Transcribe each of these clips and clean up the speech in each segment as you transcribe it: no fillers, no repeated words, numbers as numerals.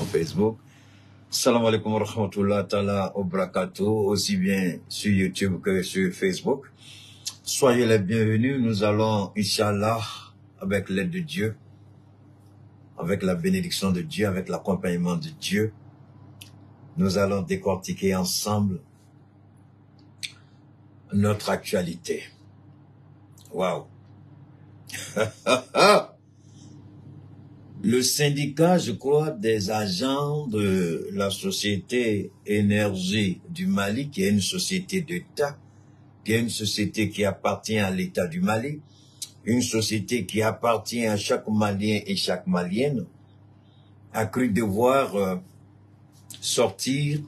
Facebook. Salam alaikum wa rahmatullah ta'ala wa barakatuh, aussi bien sur YouTube que sur Facebook. Soyez les bienvenus, nous allons, Inch'Allah, avec l'aide de Dieu, avec la bénédiction de Dieu, avec l'accompagnement de Dieu, nous allons décortiquer ensemble notre actualité. Waouh! Le syndicat, je crois, des agents de la société Énergie du Mali, qui est une société d'État, qui est une société qui appartient à l'État du Mali, une société qui appartient à chaque Malien et chaque Malienne, a cru devoir sortir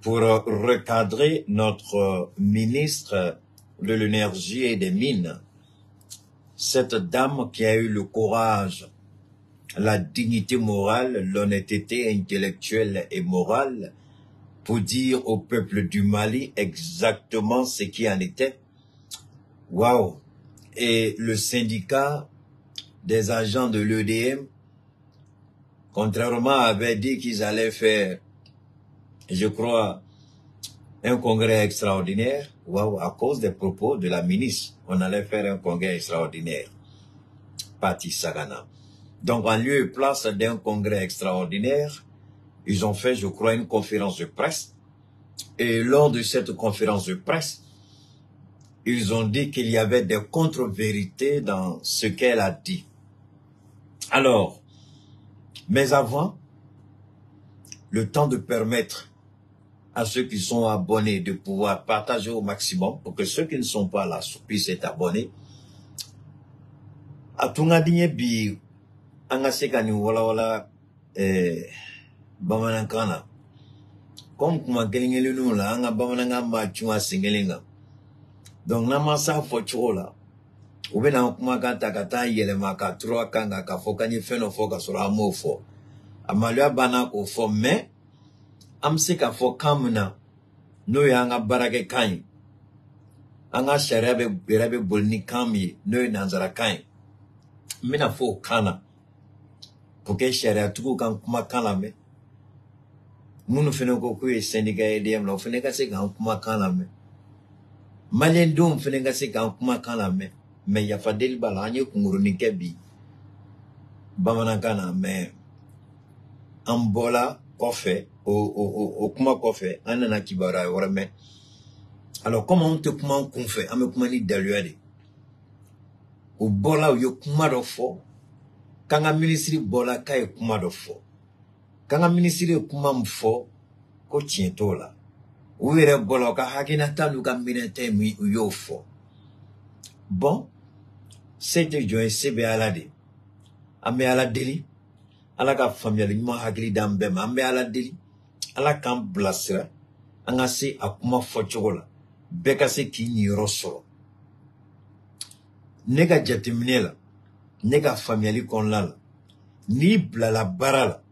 pour recadrer notre ministre de l'énergie et des mines. Cette dame qui a eu le courage, la dignité morale, l'honnêteté intellectuelle et morale pour dire au peuple du Mali exactement ce qui en était. Waouh! Et le syndicat des agents de l'EDM, contrairement avait dit qu'ils allaient faire, je crois, un congrès extraordinaire. Waouh! À cause des propos de la ministre, on allait faire un congrès extraordinaire. Pati Sagana. Donc, en lieu et place d'un congrès extraordinaire, ils ont fait, je crois, une conférence de presse. Et lors de cette conférence de presse, ils ont dit qu'il y avait des contre-vérités dans ce qu'elle a dit. Alors, mais avant, le temps de permettre à ceux qui sont abonnés de pouvoir partager au maximum pour que ceux qui ne sont pas là puissent être abonnés. A tungadinye bi anga sekani wala bamanankana comme kuma gelingeli nu la anga bamananga ma chunga singelinga donc na masa fo chola ubena kuma kata kata yele maka tro kanga ka fokani feno foka sura mofo amalwa bana ko fo me amsika fo kamna no yanga barake kan anga sharabe berabe bolni kami no nanzara kan mina fo kana porque sharia tuku kan kuma kana me munu fene ko ku syndicat EDM la fene ka se kan kuma kana me malien dum fene ka se kan kuma kana me ya fadel bala anye kunguruni kebi bamana kana me ambola kofe o kuma kofe anana kibara wora me. Alors comment on te kuma on fait ame kuma ni daluade o bola yo kuma do fo kanga ministre bola kay kuma do fo kanga ministre kuma mfo ko tientola uwere bola ka hakina tanu ka minete mi yo fo. Bon, c'était joint sebe alade ame ala deli ala ka famille ni ma hakili dambe ma ame ala deli ala kan blasira anga se akuma fo chogola beka se ki ni rosoro nega jatimnela nega famille kon la ni blala barala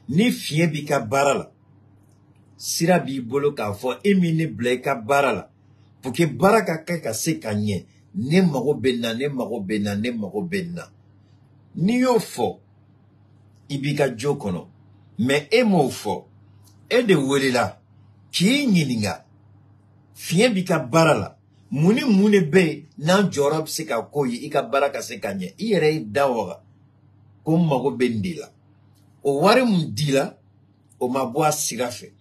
ni fien bi ka barala sira bi bolo ka fo emine bleka barala pour que baraka ka se kanye ne mago benna ni yo fo ibika jokono mais emo fo e de welela ki nyininga fien bi ka barala muni be nan jorob se ka koyi ika baraka se kanye ire dawa ko mago bendila o wari mudila o mabwa sirafe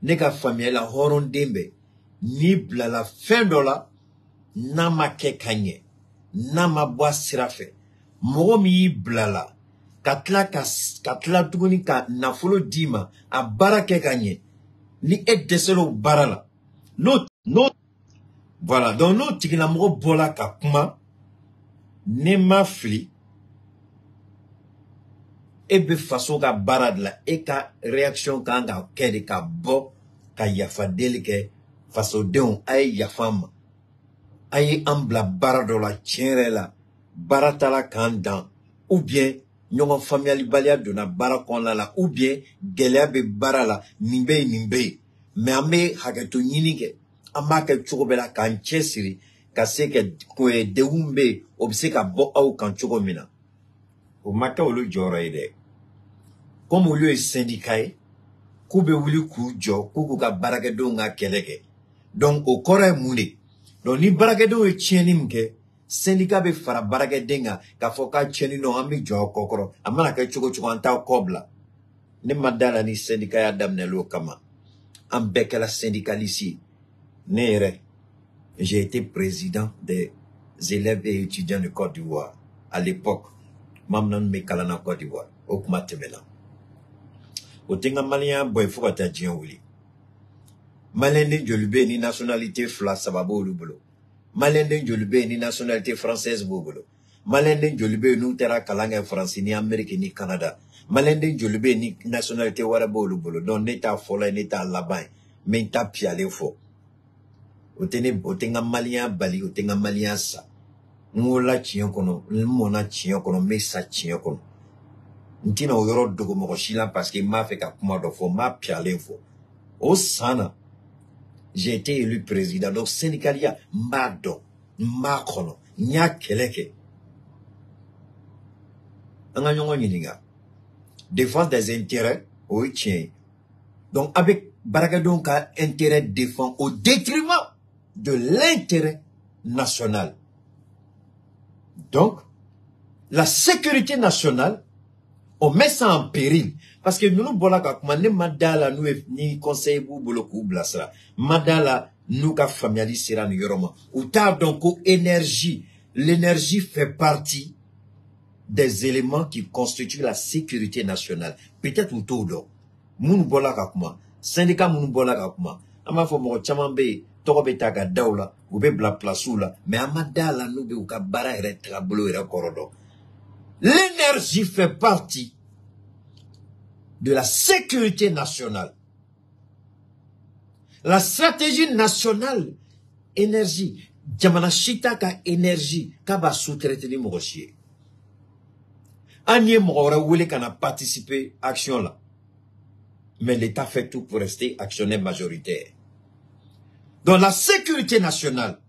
ne ka famille la horon dembe ni blala fin dola na make kanye na mabwa sirafe mogo mi blala katla tuguni ka nafolo dima a barake kanye ni deselo barala no voilà donc no tigina mogo bola ka kuma ne mafli ebe faso ka barad la e ka réaction kanga kede ka bo ka yafa delike faso deon ay yafama ay ambla barado la tienre la baratala kandan ou bien nyongo famille balia dona barakon la ou bien geleabe barala nimbe mais ame hagato nyinike amaka chukobela kan chesiri ka se ke ko de umbe obse ka bo au kan chukomina o maka olu joro ide comme au lieu de syndicat, kou be wuli kou jo, kou ka barakedo nga keleke. Donc, au kore moune. Donc, ni barakedo e tieni mke, syndicat be fara barakedenga, ka foka tieni no ami jo kokoro. Amana ke choko anta kobla. Ne madala ni syndicat ya damne lo kama. Ambeke la syndicaliste. Nere. J'ai été président des élèves et étudiants de Côte d'Ivoire. À l'époque, Mamnan Mekalana Côte d'Ivoire. Au Kmatemena. Au Tenga Malien, boy, faut que tu aies Malende Jolube ni nationalité fla sababo lubolo. Malende Jolube ni nationalité française bobolo. Malende Jolube nous terra kalanga France ni Amérique ni Canada. Malende Jolube ni nationalité warabo lubolo. Donc n'état fola n'état là-bas. Mais t'as pialé faux. Otenga malien bali, otenga malien sa. Ngola chien kono, mona chien kono, mesa chien kono. Ntina oyoro dogo moko shila parce que m'a fait kakuma do fo, m'a pialé faux. Au sana. J'ai été élu président. Donc, syndicalia, mado, makono, nya keleke. Défense des intérêts, oui, tiens. Donc, avec Baragadon, ka intérêt défend au détriment de l'intérêt national. Donc, la sécurité nationale, on met ça en péril. Parce que nous, bolaka, comme madala, nous, ni conseil pour boloku blasra. Madala, nous, ka familiali sera ni yoroma. Ou tard, donc, énergie. L'énergie fait partie des éléments qui constituent la sécurité nationale. Peut-être ou tout, moun bolaka, kuma. Syndicat moun bolaka, kuma. Ama fo mo chamambe, toko betaka daula, ou be bla plasoula. Mais amadala, nous, be ou ka bara ere trablo ere korodo. L'énergie fait partie de la sécurité nationale. La stratégie nationale, énergie. Jamana shita ka énergie, ka ba sous-traiter ni mogoshie. Anye mogora wule kana participer à action là. Mais l'État fait tout pour rester actionnaire majoritaire. Donc la sécurité nationale,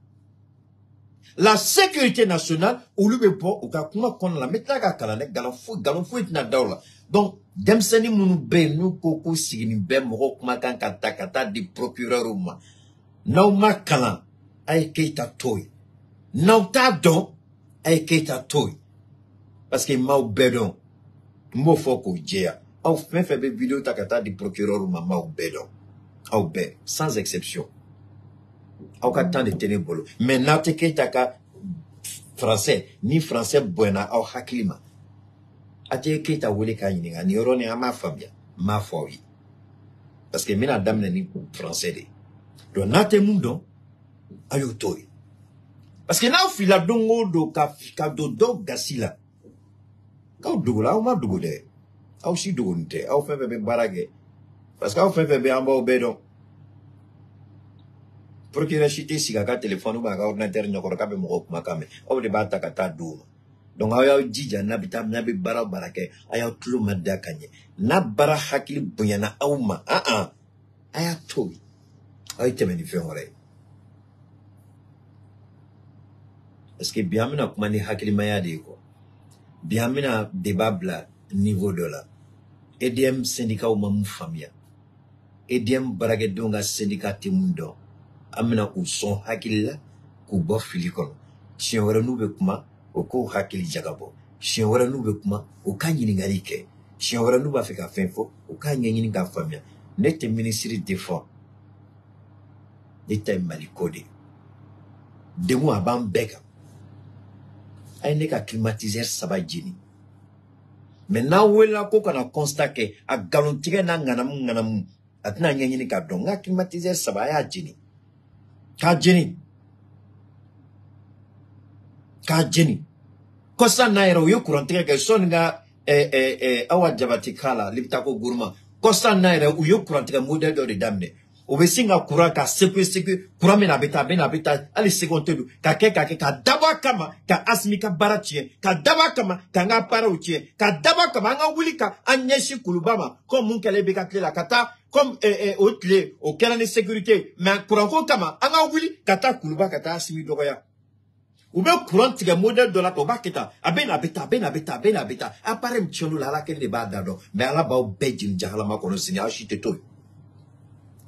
ou lui po ou ka kuma kon la metla ka kala nek galon fou itina daula. Donc demseni munu be nu koko sigini be mo kuma kan kata di procureur uma. Naw ma kala ay keita toy. Naw ta don ay keita toy. Parce que ma bedon mo foko djea. Au fait vidéo takata di procureur uma ma bedon. Au be sans exception. Au ka temps de tenebolo. Mais na te keita ka français, ni français buena au hakilima. Ate keita wole ka yininga ni orone ama fabia, ma foi. Parce que mina dame ni français de. Donc nate mundo ayo toy. Parce que na fila dongo do ka do gasila. Ka do la o ma do de. Au si do nte, au fe be barage. Parce que au fe be amba obedo. Procureur chité si kaka téléphone ou baga ordinateur nyokoro kabe mo kuma kame o de bata kata duma donc ayo jija nabita nabi bara barake ayo tulu madda kanye na bara hakili bunyana awma aya toy ay temeni fe hore est-ce que biamina kuma ni hakili mayade ko biamina debabla niveau de la EDM syndicat ou mamu famia EDM barage donga syndicat timundo amena ku son hakilla ku bo filikon chien wara nube kuma o ko hakili jagabo chien wara nube kuma o kanyi ngari ke chien wara nuba feka fenfo o kanyi ngini ga famia nete ministry défense l'état malikode de moi ban beka ay ne ka climatiser sabajini maintenant wela ko kana constater a galon tige na nganam atna ngini ka don nga climatiser sabaya jini Kajeni. Kosa naira uyo kurantega ke songa awa jabati kala liptako guruma. Kosa naira uyo kurantega model do de damne. Obesinga kura ka sepe kura mena beta ali seconde ka daba kama ka asmika baratie ka daba kama ka nga para utie ka daba kama nga wulika anyeshi kulubama comme mun kele beka klela kata comme autre au canal de sécurité mais kuranko kama anga wuli kata kuluba kata asmi dogoya ou bien courant tigɛ modèle dɔ la o b'a kɛ tan a bɛ na a bɛ tan a bɛ na a bɛ tan a bɛ na a bɛ tan appareil min tiɲɛ la ala kelen de b'a da dɔn mais ala b'aw bɛɛ jeni jahalama kɔnɔ sini aw si tɛ to yen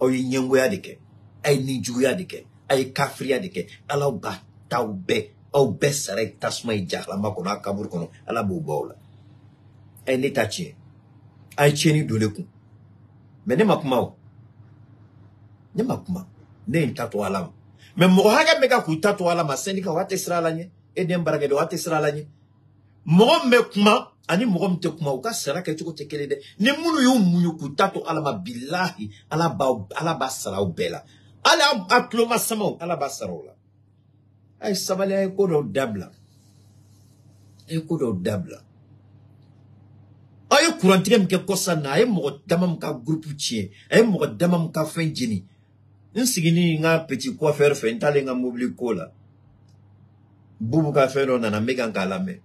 aw ye ɲɛngoya de kɛ a ye ninjuguya de kɛ a ye kafiriya de kɛ ala b'a t'aw bɛɛ sara ye tasuma ye jahalama kɔnɔ a kaburu kɔnɔ ala b'o bɔ aw la a ye ne ta tiɲɛ a ye tiɲɛni don ne kun mais ne ma kuma o ne ma kuma ne ye n ta to ala ma mais mɔgɔ hakɛ bɛ ka k'u ta to ala ma syndicat wa tɛ sira la ɲɛ e den barakɛden wa tɛ sira la ɲɛ mɔgɔ min bɛ kuma ani mɔgɔ min tɛ kuma u ka sara kɛcogo tɛ kelen dɛ ni minnu y'u muɲu k'u ta to ala ma bilahi ala b'a sara aw bɛɛ la hali a tulo ma samaw ala b'a sara o la a ye sabali a ye ko dɔw dabila a ye ko dɔw dabila aw ye kurantigɛ min kɛ kɔsa na a ye mɔgɔ dama min ka groupe tiɲɛ a ye mɔgɔ dama min ka fɛn jeni n sigini n ka petit coiffeur fɛ n taalen n ka mobili ko la bubu ka fɛn dɔ nana n bɛ kan k'a lamɛn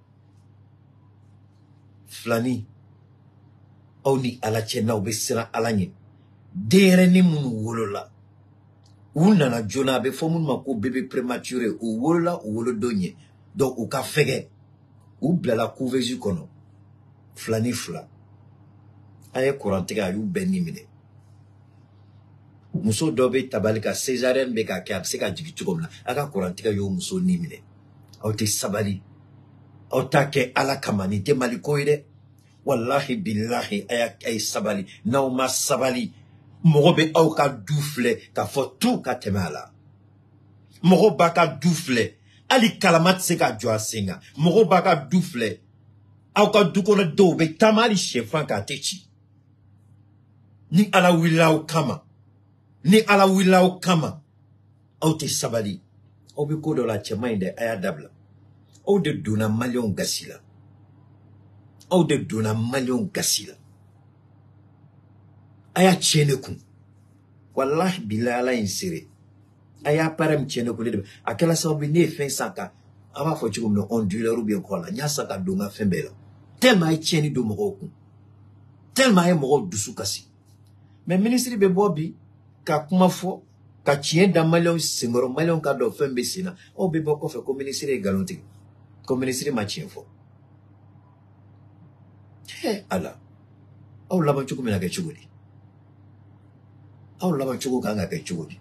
filani aw ni ala cɛ n'aw bɛ siran ala ɲɛ denyɛrɛnin minnu wolola u nana joona a bɛ fɔ minnu ma ko bébé prématuré u wolola u wolodon ɲɛ donc u ka fɛgɛ u bilala couveuse kɔnɔ filani fila a ye kurantigɛ a y'u bɛɛ ni minɛ muso dɔ bɛ tabali ka césarienne bɛ ka kɛ a bɛ se ka jigin cogo min na a ka kurantigɛ y'o muso ni minɛ aw tɛ sabali aw t'a kɛ ala kama nin tɛ mali ko ye dɛ wallahi billahi a ye sabali n'aw ma sabali mɔgɔ bɛ aw ka du filɛ k'a fɔ tu ka tɛmɛ a la mɔgɔ b'a ka du filɛ hali kalama tɛ se ka jɔ a sen kan mɔgɔ b'a ka du filɛ aw ka du kɔnɔ dɔw bɛ taama hali sɛfan k'a tɛ ci ni ala wulila aw kama ni ala wulila aw kama aw tɛ sabali aw bɛ ko dɔ la cɛ man ɲi dɛ a y'a dabila aw de donna maliyɛnw gasi la aw de donna maliyɛnw gasi la a y'a tiɲɛ ne kun walahi bilahi ala ye n sere a y'a appareil min tiɲɛ ne kun ne de a kɛra sababu ne ye fɛn san ka an b'a fɔ cogo min na onduleur ou bien kɔ la n y'a san ka don n ka fɛn bɛɛ la tellement a ye tiɲɛni don mɔgɔw kun tellement a ye mɔgɔw dusu kasi mais ministre bɛ bɔ bi ka kuma fɔ ka tiɲɛ da maliyɛnw senkɔrɔ maliyɛnw ka dɔn fɛn bɛ sen na aw bɛ bɔ kɔfɛ ko ministre ye nkalon tigɛ ko ministre ma tiɲɛ fɔ ala aw laban cogo min na kɛ cogo di aw laban cogo kan ka kɛ cogo di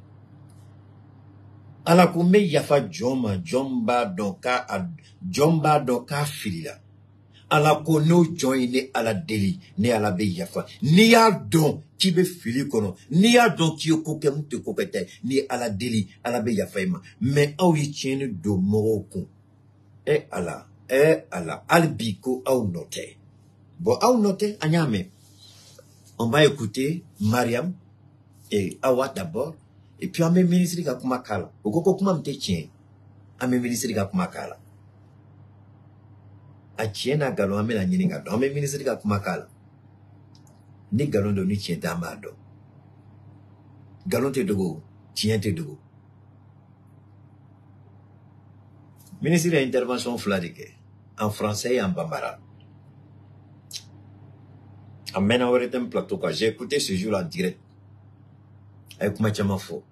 ala ko n bɛ yafa jɔn ma jɔn b'a dɔn k'a filila ala ko n'o jɔn ye ne ala deli ne ala bɛ yafa n'i y'a dɔn k'i bɛ fili kɔnɔ n'i y'a dɔn k'i ye ko kɛ mun tɛ ko kɛ tɛ n'i ye ala deli ala bɛ yafa i ma mais aw ye tiɲɛni don mɔgɔw kun ala hali bi ko aw nɔ tɛ bon aw nɔ tɛ an y'a mɛn on va écouter Mariam et Awa d'abord et puis an bɛ ministre ka kuma k'a la o ko kuma min tɛ tiɲɛ an bɛ ministre ka kuma k'a la a tiɲɛ n'a nkalon an bɛna ɲini ka dɔn an bɛ ministre ka kuma k'a la ni nkalon don ni tiɲɛ tɛ an b'a dɔn nkalon tɛ dogo tiɲɛ tɛ dogo ministre ye intervention fila de kɛ en français et en bambara a mɛnna wɛrɛ tɛ n plateau quoi j'ai écouté ce jour en direct a ye kuma caman fɔ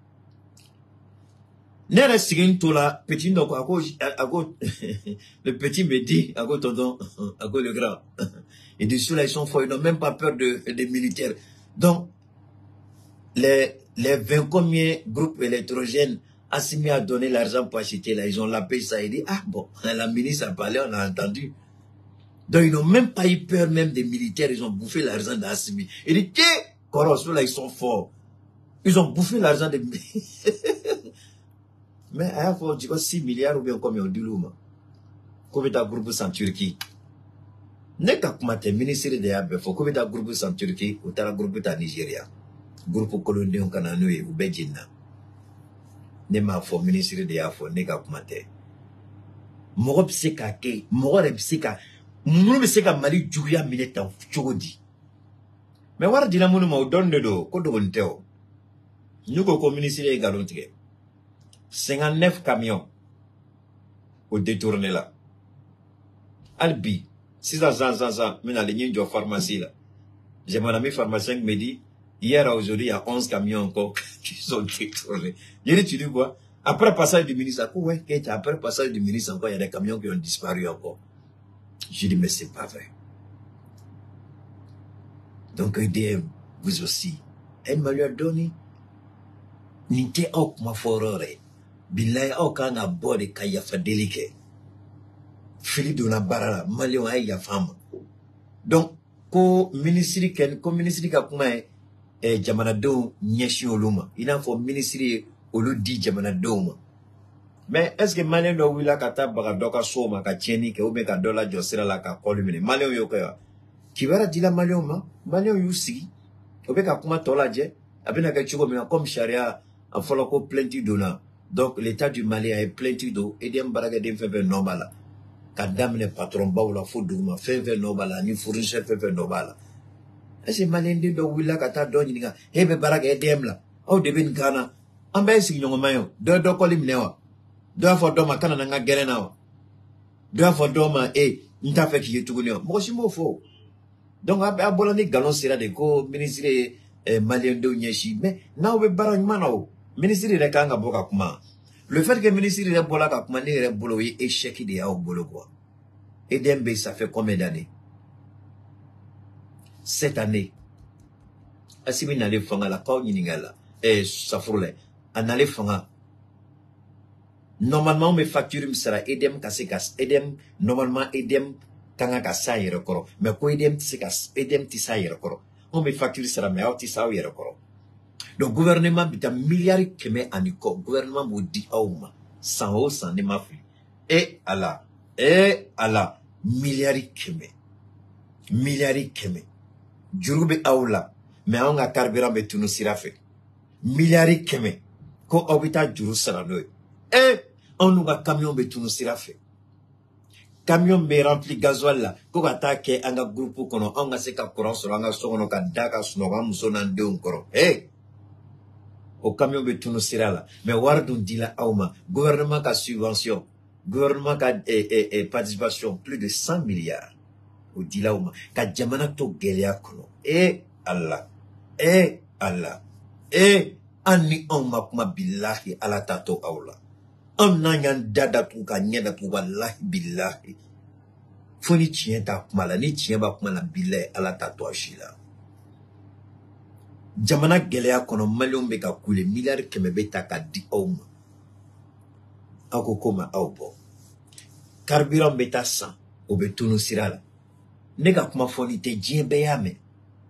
ne yɛrɛ sigilen to la petit dɔ ko a ko le petit me dit a ko tonton a ko le grand il dit ceux-là ils sont forts ils n'ont même pas peur des militaires donc les 20 combien groupes électrogènes Assimi a donné l'argent pour acheter là ils ont lapé ça il dit ah bon la ministre a parlé on a entendu donc ils n'ont même pas eu peur même des militaires ils ont bouffé l'argent d'Assimi il dit que ceux-là ils sont forts ils ont bouffé l'argent des mais à la fois, tu vois 6 milliards ou bien combien on dit l'homme. Combien de groupes en Turquie? Ne ka kumate ministre de Abe, faut combien de groupes en Turquie ou t'as groupe en Nigeria. Groupe colonie on kananoue ou Bejina. Ne ma fo ministre de Afo, ne ka kumate. Moro pseka ke, moro pseka, moro pseka mali juya mineta chogodi. Mais wara dina munu ma donne do, kodo onteo. Nous ko ministre de galontige. 59 camions au détourné là. Albi, 600, mais dans les lignes de pharmacie là. J'ai mon ami pharmacien qui me dit, hier à aujourd'hui, il y a 11 camions encore qui sont détournés. Je dis, tu dis quoi? Après le passage du ministre, après le passage du ministre, encore, il y a des camions qui ont disparu encore. Je dis, mais c'est pas vrai. Donc, EDM, vous aussi, elle me lui a donné. Ninte ok ma forore. Billahi ok anga bode kaya fadelike. Philippe de la barala, malion ay ya femme. Donc, ko ministry ka kuma jamana do nyeshi oluma. Il en faut ministry olu di jamana do. Mais est-ce que malien do wila kata baga doka soma ka tieni ke ube ka dola josira la ka kolumine. Malien yo ka. Kibara dila malien ma, malien yusi. Ube ka kuma tola je, abina ka chugo mina comme charia en folo ko plenty dona. Donc l'état du Mali a plenty d'eau et dem baraga dem fefe normal. Ka damne patron ba wala fo duma fefe normal ni fournisseur fefe normal. Est-ce que malien do wila kata do nyinga hebe baraga edem la. O de ben Ghana. Amba si nyongo mayo. Do kolimnewa. Do fo doma kana nga gerena. Do fo doma nta fe ki yetuguni. Mo si mo fo. Donc abola ni galon sera de ko ministre malien do nyeshi mais na we barang manao. Ministre de kanga boka kuma. Le fait que le ministre de bola ka kuma ni re bolo yi échec de ya o bolo quoi. Et Dembe ça fait combien d'années? 7 années. Asimi n'allait fanga la kaw nyingala. Safroule. Anale fanga. Normalement, mes factures me sera edem kasekas. Edem, normalement, edem kanga kasa yerekoro. Mais ko edem tisekas, edem tisa yerekoro. On me facture sera mais au tisa yerekoro. Donc, gouvernement, bita milliard keme aniko. Gouvernement moudi aouma. Sans haut, sans ne mafli. Allah. Allah. Milliard keme. Milliard keme. Jurube aoula. Mais on a carburant betunu sirafe. Milliard keme. Ko obita juru sera noy. On nous va camion betunu sirafe. Camion be rempli gasoil là. Ko attaque anga groupe kono anga se ka courant sur anga sono ka daka sunoga musona ndeun koro. Au camion betunu sirala. Mais wardun dila auma. Gouvernement ka subvention. Gouvernement ka participation plus de 100 milliards. Au dila auma. Ka jamana to gelia kono. Allah. Allah. Anni auma kuma billahi ala tato aula. Nyan dada tuka nyeda tu wallahi billahi. Foni tien ta kumala ni tien ba kumala billahi ala tato ashila. Jamana gelea kono malion be ka kule milliard keme beta ka di auma. Ako koma aubo. Carburant beta 100 obetunu sirala. Nega kuma foni te jien be yame.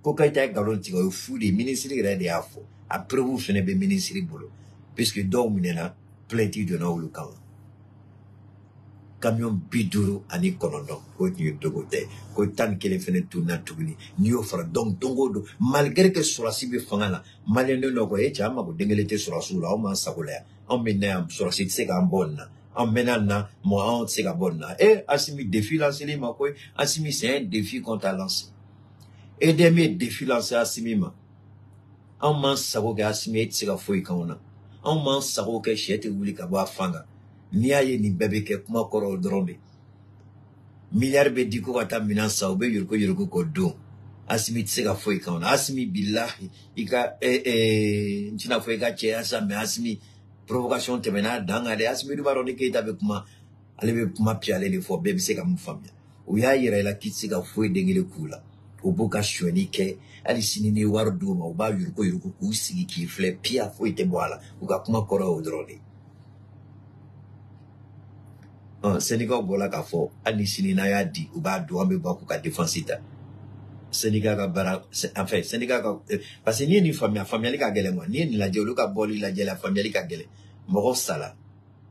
Koka ita galon tiga o fudi ministry rede afo. Après vous fene be ministry bolo. Puisque do minena plenty de na ulukawa. Camion biduru ani konondo ko ni dogote ko tan kele fene tuna tugni ni ofra donc dongodo malgré que surasi be fangala malendo no ko chama ko dengelete surasula o man sagola on menam surasi se ga bonna on menana mo on se ga bonna asimi défi lancé li makoy asimi c'est un défi qu'on t'a lancé et demi défi lancé asimi ma on man sago ga asimi se ga foi kauna on man sago ke chete wuli ka ba fanga ni aye ni bebe ke kuma koro drombe milliard be diko wata minansa obe yurko ko do asimi tsega foi kauna asimi billahi ika ntina foi ka che asa me asimi provocation temena danga de asimi du baro ni ke tabe kuma alebe kuma piale le fo bebe se ka mfamia o ya yira la kitsiga foi dengele kula obuka shweni ke ali sinini wardu ma oba yurko ku sigi ki fle pia foi te boala uka kuma koro drone. Sénégal bola ka fo ani sinina ya di u ba do ambe ba ku ka défensita Sénégal ka bara en fait Sénégal ka parce que ni famille ka gele mo ni la jelo ka boli la jela famille ka gele mo sala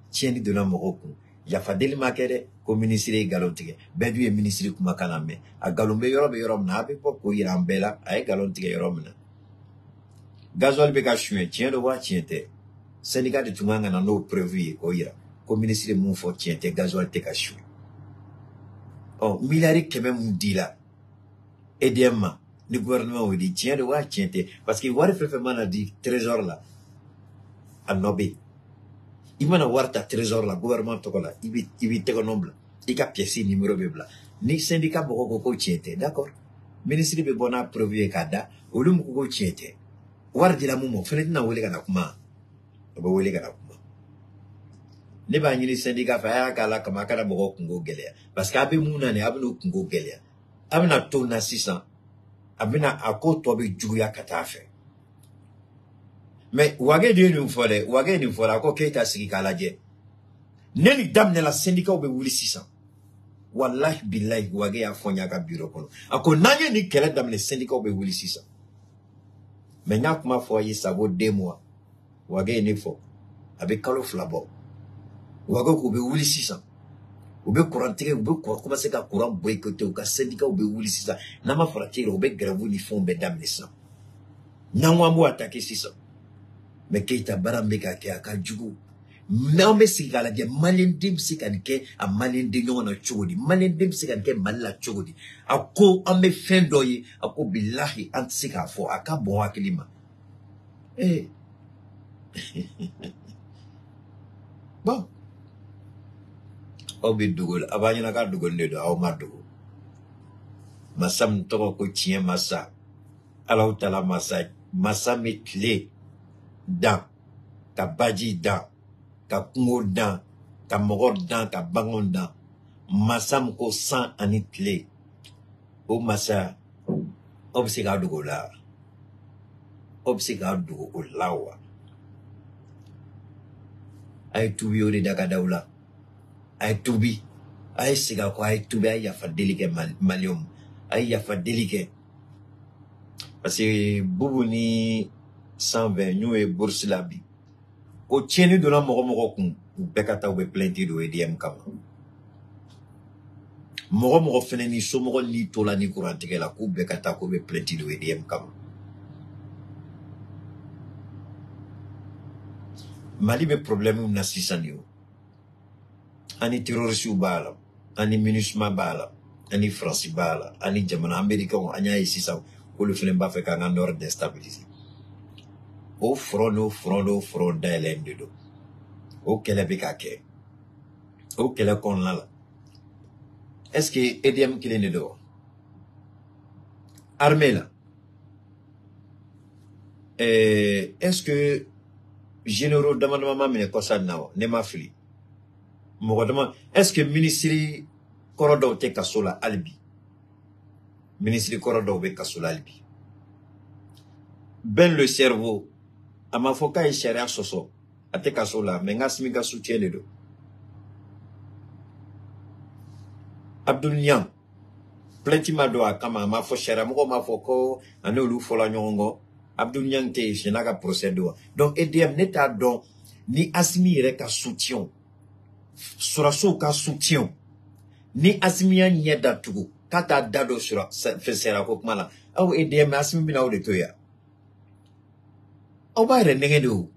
tieni de na mo ko ya fadel makere ko ministre galontige bedu e ministre kuma kana me a galombe yoro na be ko irambela ay galontige yoro na gazol be ka chue tien do wa tiente Sénégal de tumanga na no prévu ko ira ko ministre mon fo tiente gasoil te ka chue milliard keme mun dila edema ni gouvernement o di tien de wa tiente parce que war fefe mana di trésor la anobe imana warta trésor la gouvernement to la ibi te ko nombla ika pièce numéro bebla ni syndicat boko ko tiente d'accord ministre be bona prévu kada olum ko tiente war di la mumo fenetna wole kana kuma bo wole kana kuma ne b'a ɲini syndicat fɛ a y'a k'a la kama a kana mɔgɔw kungo gɛlɛya parce que a bɛ mun na nin a bɛ n'o kungo gɛlɛya a bɛna to na sisan a bɛna a ko tɔ bɛ juguya ka taa fɛ mais Wage de ye nin fɔ dɛ Wage ye nin fɔ a ko Keita sigi k'a lajɛ ne ni daminɛla syndicat bɛ wuli sisan wallahi billahi Wage y'a fɔ n y'a ka bureau kɔnɔ a ko n'an ye nin kɛlɛ daminɛ syndicat bɛ wuli sisan mais n y'a kuma fɔ a ye ça vaut 2 mois Wage ye ne fɔ a bɛ kalo 2 bɔ Wage k'u bɛ wuli sisan u bɛ courant tigɛ u bɛ commencer ka courant boycotter u ka syndicat bɛ wuli sisan n'a ma farati la u bɛ grève ni fɛnw bɛɛ daminɛ sisan n'an ko an b'o attaquer sisan mais Keita baara min bɛ ka kɛ a ka jugu n'an bɛ sigi k'a lajɛ maliyɛn den bɛ se ka nin kɛ a maliyɛn den ɲɔgɔn na cogo di maliyɛn den bɛ se ka nin kɛ Mali la cogo di a ko an bɛ fɛn dɔ ye a ko bilahi an tɛ se k'a fɔ a ka bɔn hakili ma bon aw bɛ dogo la a b'a ɲɛna k'a dogolen de don aw ma dogo masa min tɔgɔ ko tiɲɛ masa Alahu Taala masa masa min tile dan ka baji dan ka kungo dan ka mɔgɔ dan ka baganw dan masa min ko san ani tile o masa aw bɛ se k'a dogo o la aw bɛ se k'a dogo o la wa a ye tubi o de da ka d'aw la a ye tubi a ye segin a kɔ a ye tubi a ye yafa deli kɛ maliyɛnw ma a ye yafa deli kɛ parce que Bubu ni 120 n'o ye bourse la bi o tiɲɛni donna mɔgɔ kun u bɛɛ ka taa u bɛ plainte don EDM kama mɔgɔ fɛnɛ ni somɔgɔ ni tola ni courant tigɛ la k'u bɛɛ ka taa k'u bɛ plainte don EDM kama Mali bɛ problème min na sisan nin o ani terroriste b'a la ani MINUSMA b'a la ani France b'a la ani jamana américain an y'a ye sisan k'olu fɛnɛ b'a fɛ k'an ka nord déstabiliser o front dayɛlɛlen de don o kɛlɛ bɛ ka kɛ o kɛlɛ kɔnɔna la est-ce que EDM kelen de don armée la est-ce que généraux dama ma minɛ kɔsa na wa ne ma fili mɔgɔ dama est-ce que ministre kɔrɔ dɔw tɛ kaso la hali bi ministre kɔrɔ dɔw bɛ kaso la hali bi Ben le cerveau a ma fɔ k'a ye sariya sɔsɔ a tɛ kaso la mais n ka simi ka soutien de don Abdul Niang plainte ma don a kama a ma fɔ sariya mɔgɔw ma fɔ ko a n'olu fɔla ɲɔgɔn kɔ Abdul Niang tɛ yen n'a ka procès don donc EDM ne t'a dɔn ni Asimi yɛrɛ ka soutien sɔrɔsiw ka soutien ni Asimi y'a ɲɛ datugu k'a t'a da don sariya ko kuma la aw EDM Asimi bɛna aw de to yan aw b'a yɛrɛ nɛgɛ de o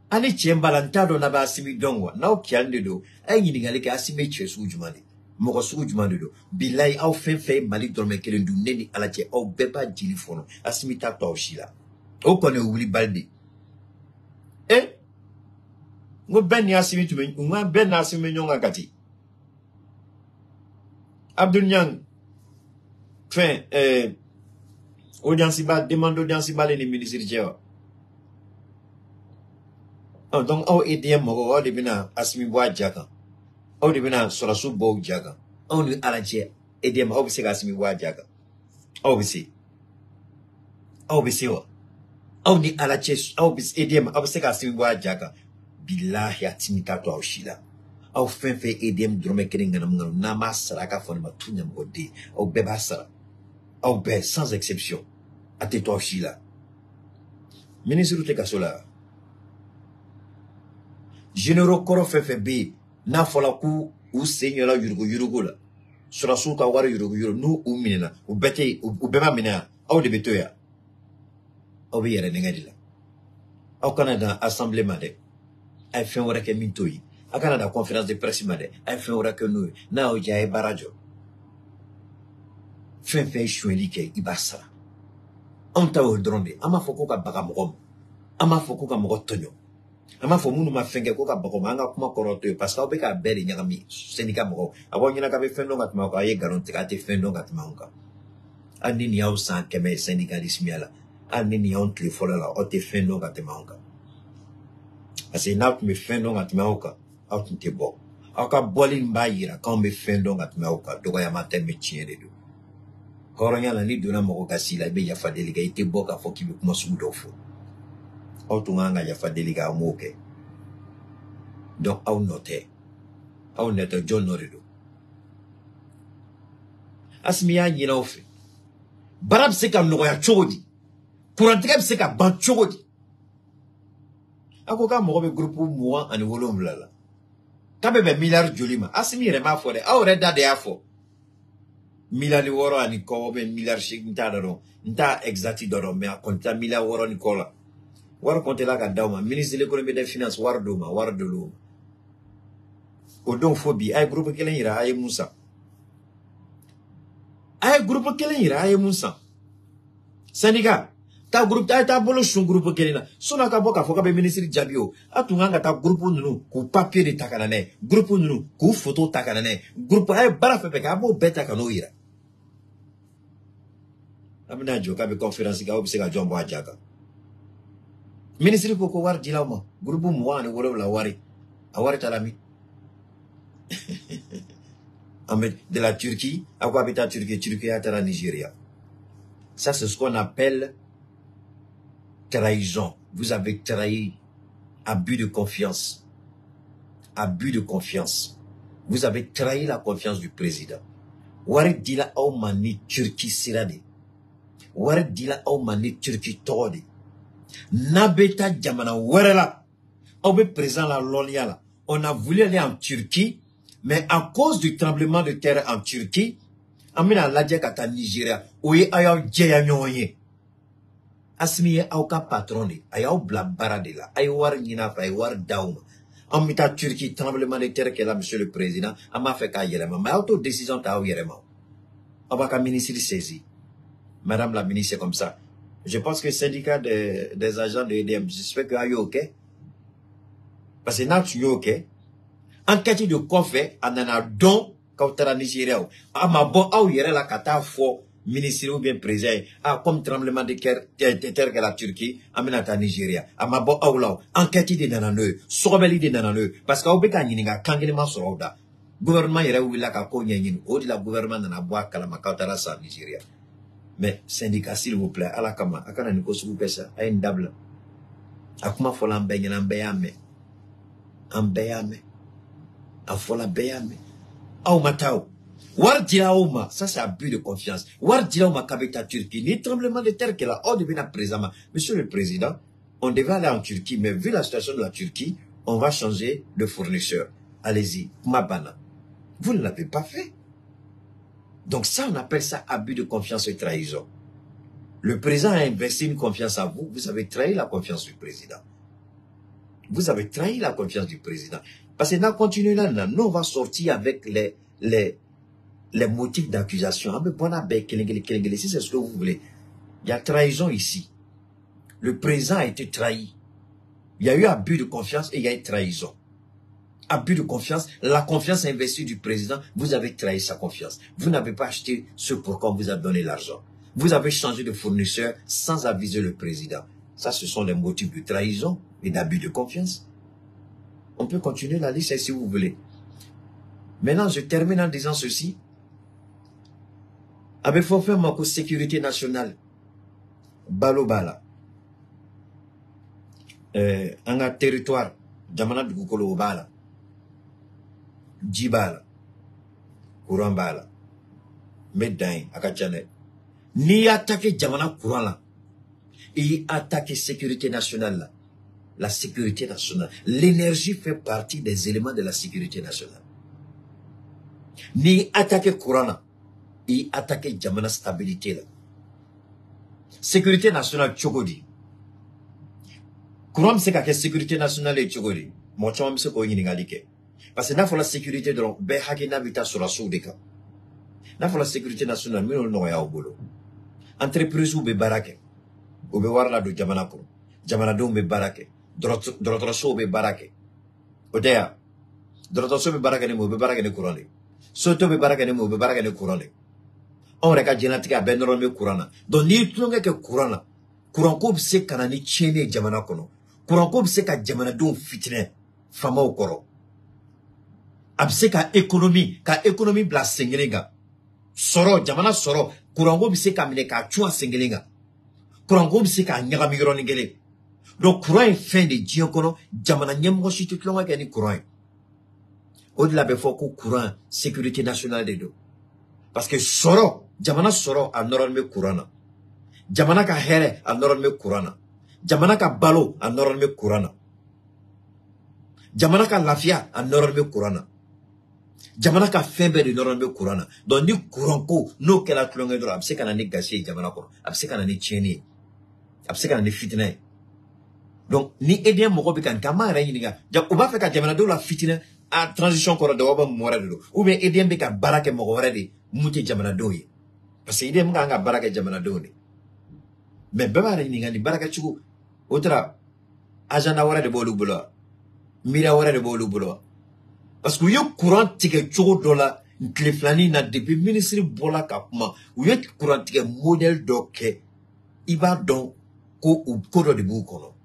ani tiɲɛ b'a la n t'a dɔn n'a bɛ Asimi dɔn wa n'aw kɛyan de don a ye ɲininkali kɛ Asimi ye cɛ sugu jumɛn de mɔgɔ sugu jumɛn de don bilayi aw fɛn fɛn ye Mali dɔrɔmɛ kelen dun ne ni Ala cɛ aw bɛɛ b'a jeli fɔlɔ Asimi t'a to aw si la o kɔni ye wulibali de n ko bɛɛ ni Asimi tun bɛ n ko bɛɛ ni Asimi bɛ ɲɔgɔn kan ka ten Abdul Niang fɛn audience ba demande audience ba le ni ministre cɛ wa donc aw EDM mɔgɔw aw de bɛna Asimi bɔ a ja kan aw de bɛna sɔrɔsiw bɔ u ja kan aw ni Ala cɛ EDM aw bɛ se ka Asimi bɔ a ja kan aw bɛ se wa aw ni Ala cɛ aw bɛ EDM aw bɛ se ka Asimi bɔ a ja kan bilahi Asimi t'a to aw si la aw fɛn fɛn EDM dɔrɔmɛ kelen ŋanamu n'a m'a sara a ka fɔ ne ma tu ɲɛmɔgɔ den aw bɛɛ b'a sara aw bɛɛ sans exception a tɛ to aw si la ministre tɛ kaso la généraux kɔrɔ fɛn fɛn bɛ yen n'a fɔra ko u sen yɛlɛ yurugu la sɔrɔsiw ka wari yurugu n'u minɛna u bɛɛ ma minɛ yan aw de bɛ to yan aw bɛ yɛrɛ nɛgɛ de la aw kana dan assemblée ma dɛ a ye fɛn wɛrɛ kɛ min t'o ye a kana dan conférence de presse ma dɛ a ye fɛn wɛrɛ kɛ n'o ye n'a y'aw diya a ye baara jɔ fɛn fɛn ye sonyɛli kɛ i b'a sara anw ta y'o dɔrɔn de an m'a fɔ ko ka baga mɔgɔ ma an m'a fɔ ko ka mɔgɔ tɔɲɔ an m'a fɔ minnu ma fɛn kɛ ko ka baga ma an ka kuma kɔrɔ to ye parce que aw bɛ k'a bɛɛ de ɲagami syndicat mɔgɔw a b'aw ɲɛna k'a bɛ fɛn dɔn ka tɛmɛ aw kan a ye nkalon tigɛ a tɛ fɛn dɔn ka tɛmɛ anw kan hali ni nin y'aw san 100 syndicalisme la hali ni nin y'anw tile fɔlɔ la aw tɛ fɛn dɔn ka tɛmɛ anw kan parce que n'a tun bɛ fɛn dɔn ka tɛmɛ aw kan aw tun tɛ bɔ aw ka bɔli b'a yira k'anw bɛ fɛn dɔn ka tɛmɛ aw kan dɔgɔyama tɛ mɛ tiɲɛ de don hɔrɔnya la ni donna mɔgɔ ka si la i bɛ yafa deli kɛ i tɛ bɔ k'a fɔ k'i bɛ kuma sugu dɔw fɔ aw tun kan ka yafa deli kɛ an m'o kɛ donc aw nɔ tɛ jɔn nɔ de don Asimi y'a ɲinɛ aw fɛ baara bɛ se ka nɔgɔya cogo di kurantigɛ bɛ se ka ban cogo di a ko k'a mago bɛ groupe 27 la k'a bɛ bɛn miliyari joli ma Asimi yɛrɛ m'a fɔ dɛ aw yɛrɛ da de y'a fɔ miliyari 6 ani kɔ bɛ miliyari 8 n t'a dɔn n t'a exact dɔn mais a kɔni tɛ miliyari 6 ni kɔ la wari kɔntela ka d'aw ma ministre de l'économie et des finances wari d'o ma wari de l'o o don fo bi a ye groupe kelen yira a ye mun san a ye groupe kelen yira a ye mun san syndicat ta groupe ta bolo sun groupe kelen na sona ka bɔ k'a fɔ k'a bɛ ministre jaabi o a tun kan ka taa groupe ninnu k'u papier de ta ka na n'a ye groupe ninnu k'u photo ta ka na n'a ye groupe a ye baara fɛn fɛn kɛ a b'o bɛɛ ta ka n'o yira a bɛna jɔ k'a bɛ conférence kɛ aw bɛ se ka jɔn bɔ a ja kan ministre ko ko wari dila aw ma groupe 27 wari a wari taara min de la Turquie, à quoi habite la Turquie à la Nigeria. Ça, c'est ce qu'on appelle trahison. Vous avez trahi, abus de confiance. Abus de confiance. Vous avez trahi la confiance du président. Wari dila au mani Turquie sirade. Wari dila au mani Turquie torde. Nabeta jamana werela. Au be présent la lolia la. On a voulu aller en Turquie. Mais à cause du tremblement de terre en Turquie, Amina Ladja kata Nigeria, oye ayaw djeya nyonye. Asimi ye aw ka patron de, ayaw bla barade la, ay war nyina fa, ay war daouma. Amita Turquie, tremblement de terre qu'elle a, monsieur le président, ama fait ka yerema. Mais auto-décision ta ou yerema. Abaka ministre saisi. Madame la ministre, c'est comme ça. Je pense que le syndicat des agents de EDM, j'espère que ayo ok. Parce que là, tu es ok. Enquête de quoi fait, en a don, quand tu es en Nigeria. Ah, ma bon, ah, il y a la kata fo, ministre ou bien président. Ah, comme tremblement de terre que la Turquie, amena ta Nigeria. Ah, ma bon, ah, là, enquête de nananeux, sobeli de nananeux. Parce qu'au beka n'inga, kangilema soroda. Gouvernement yere ou la kako nyenyin, ou de la gouvernement n'ana bois kalama kautara sa Nigeria. Mais, syndicat, s'il vous plaît, à la kama, akana niko s'il vous plaît ça, à une dable. Akuma fola mbenye mbeyame. Ambeyame. Afola beyame. Aou matao. War dila ouma. Ça, c'est abus de confiance. War dila ouma kabeta Turquie. Ni tremblement de terre qu'elle a. On devait présent. Monsieur le Président, on devait aller en Turquie, mais vu la situation de la Turquie, on va changer de fournisseur. Allez-y. Mabana. Vous ne l'avez pas fait. Donc ça, on appelle ça abus de confiance et trahison. Le président a investi une confiance à vous. Vous avez trahi la confiance du président. Vous avez trahi la confiance du président. Parce que nous continuons là, nous on va sortir avec les motifs d'accusation. Si c'est ce que vous voulez. Il y a trahison ici. Le président a été trahi. Il y a eu abus de confiance et il y a eu trahison. Abus de confiance, la confiance investie du président, vous avez trahi sa confiance. Vous n'avez pas acheté ce pour quoi on vous a donné l'argent. Vous avez changé de fournisseur sans aviser le président. Ça, ce sont les motifs de trahison et d'abus de confiance. On peut continuer la liste si vous voulez. Maintenant, je termine en disant ceci. Avec forfait manque sécurité nationale. Balo bala. En un territoire, Jamana de Gukolo bala. Djibala. Courant bala. Meddain, Akachane. Ni attaquer Jamana courant là. Et attaquer sécurité nationale là. La sécurité nationale. L'énergie fait partie des éléments de la sécurité nationale. Ni attaquer courant là. Et attaquer Jamana stabilité là. Sécurité nationale Tchokodi. Courant c'est qu'à sécurité nationale et Tchokodi. Moi, tu sais quoi y parce que n'a pas la sécurité de l'homme. Ben haki n'habita sur la soudeka. N'a pas la sécurité nationale. Mais on n'a au boulot. Entreprise ou be barake. Ou be warla do Jamana ko. Jamana do be barake. Drotraso be barake. Odea. Drotraso be barake ne mo be barake ne courant. Soto be barake ne mo be barake ne courant. On reka genetika ben no me courant. Donc ni tlonga ke courant. Courant ko se kanani chene Jamana kono. Courant ko se ka Jamana do fitne. Fama okoro. abse ka économie bla sengelenga soro jamana soro kurango bise ka mine ka chua sengelenga kurango bise ka nyagami yoroni ngele donc courant fin de dieu kono jamana nyemgo shitu tlonga ke ni courant au-delà be foko courant sécurité nationale de do parce que soro jamana soro a noron me courant jamana ka here a noron me courant jamana ka balo a noron me courant jamana ka lafia a noron me courant jamana ka fembe de noron me courant donc ni courant ko no kela tlonga do abse kana ni gasi jamana ko abse kana ni cheni abse kana ni fitna donc ni edien moko bi kan kama ra yiniga ja o ba fe ka jamana do la fitna a transition ko do ba mo do ou bien edien bi ka barake moko wara de muti jamana do yi parce que edien nga barake jamana do ni mais beba ra yiniga ni baraka chugo otra agenda wara de bolu bulo mira wara de bolu bulo parce que yo courant tike chugo dola kleflani na depuis ministre bola ka kuma yo courant tike model do ke iba don ko u kodo de bu kono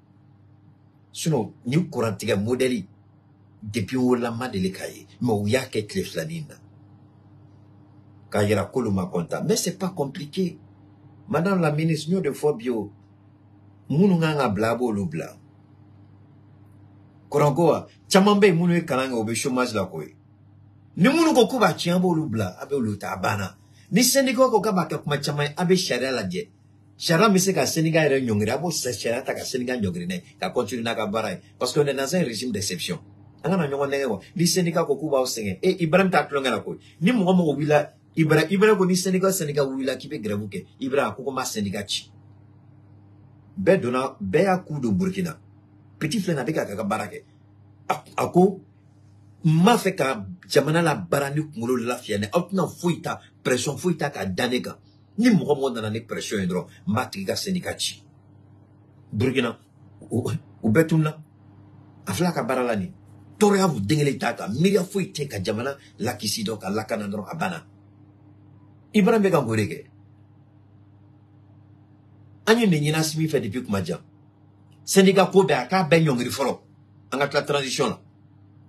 sinon ni courant tike modeli depuis wala madele kaye mais ou ya ke kleflani na kayira koluma konta mais c'est pas compliqué madame la ministre de Fobio munu nga blabo lubla korangoa chamambe munu kalanga obe chômage la koy ni munu ko kuba chiambo lubla abe luta bana ni syndicat ko kaba ka kuma chamai abe sharia la je sharia mise ka syndicat re nyongri abo sharia ta ka syndicat nyongri ne ka continue na ka barai parce qu'on est dans un régime d'exception angana nyongo nenge ni syndicat ko kuba osenge e Ibrahim ta tlonga la koy ni mo mo wila Ibrahim ko ni syndicat wila ki be grève ke Ibrahim ko ma syndicat chi be dona be a coup de Burkina petit flena be ka barake ako ma fe ka jamana la barani ngolo la fiane outna fuita pression fuita ka daneka ni mo na ne pression indro matriga syndicat chi Burkina u betunna afla ka baralani tore avu dengele taka miria fuite ka jamana la kisido ka lakana ndro abana Ibrahim be ka ngoreke Anye ne nyina simi fait depuis kuma jam syndicat ko be aka ben yongri folo anga la transition la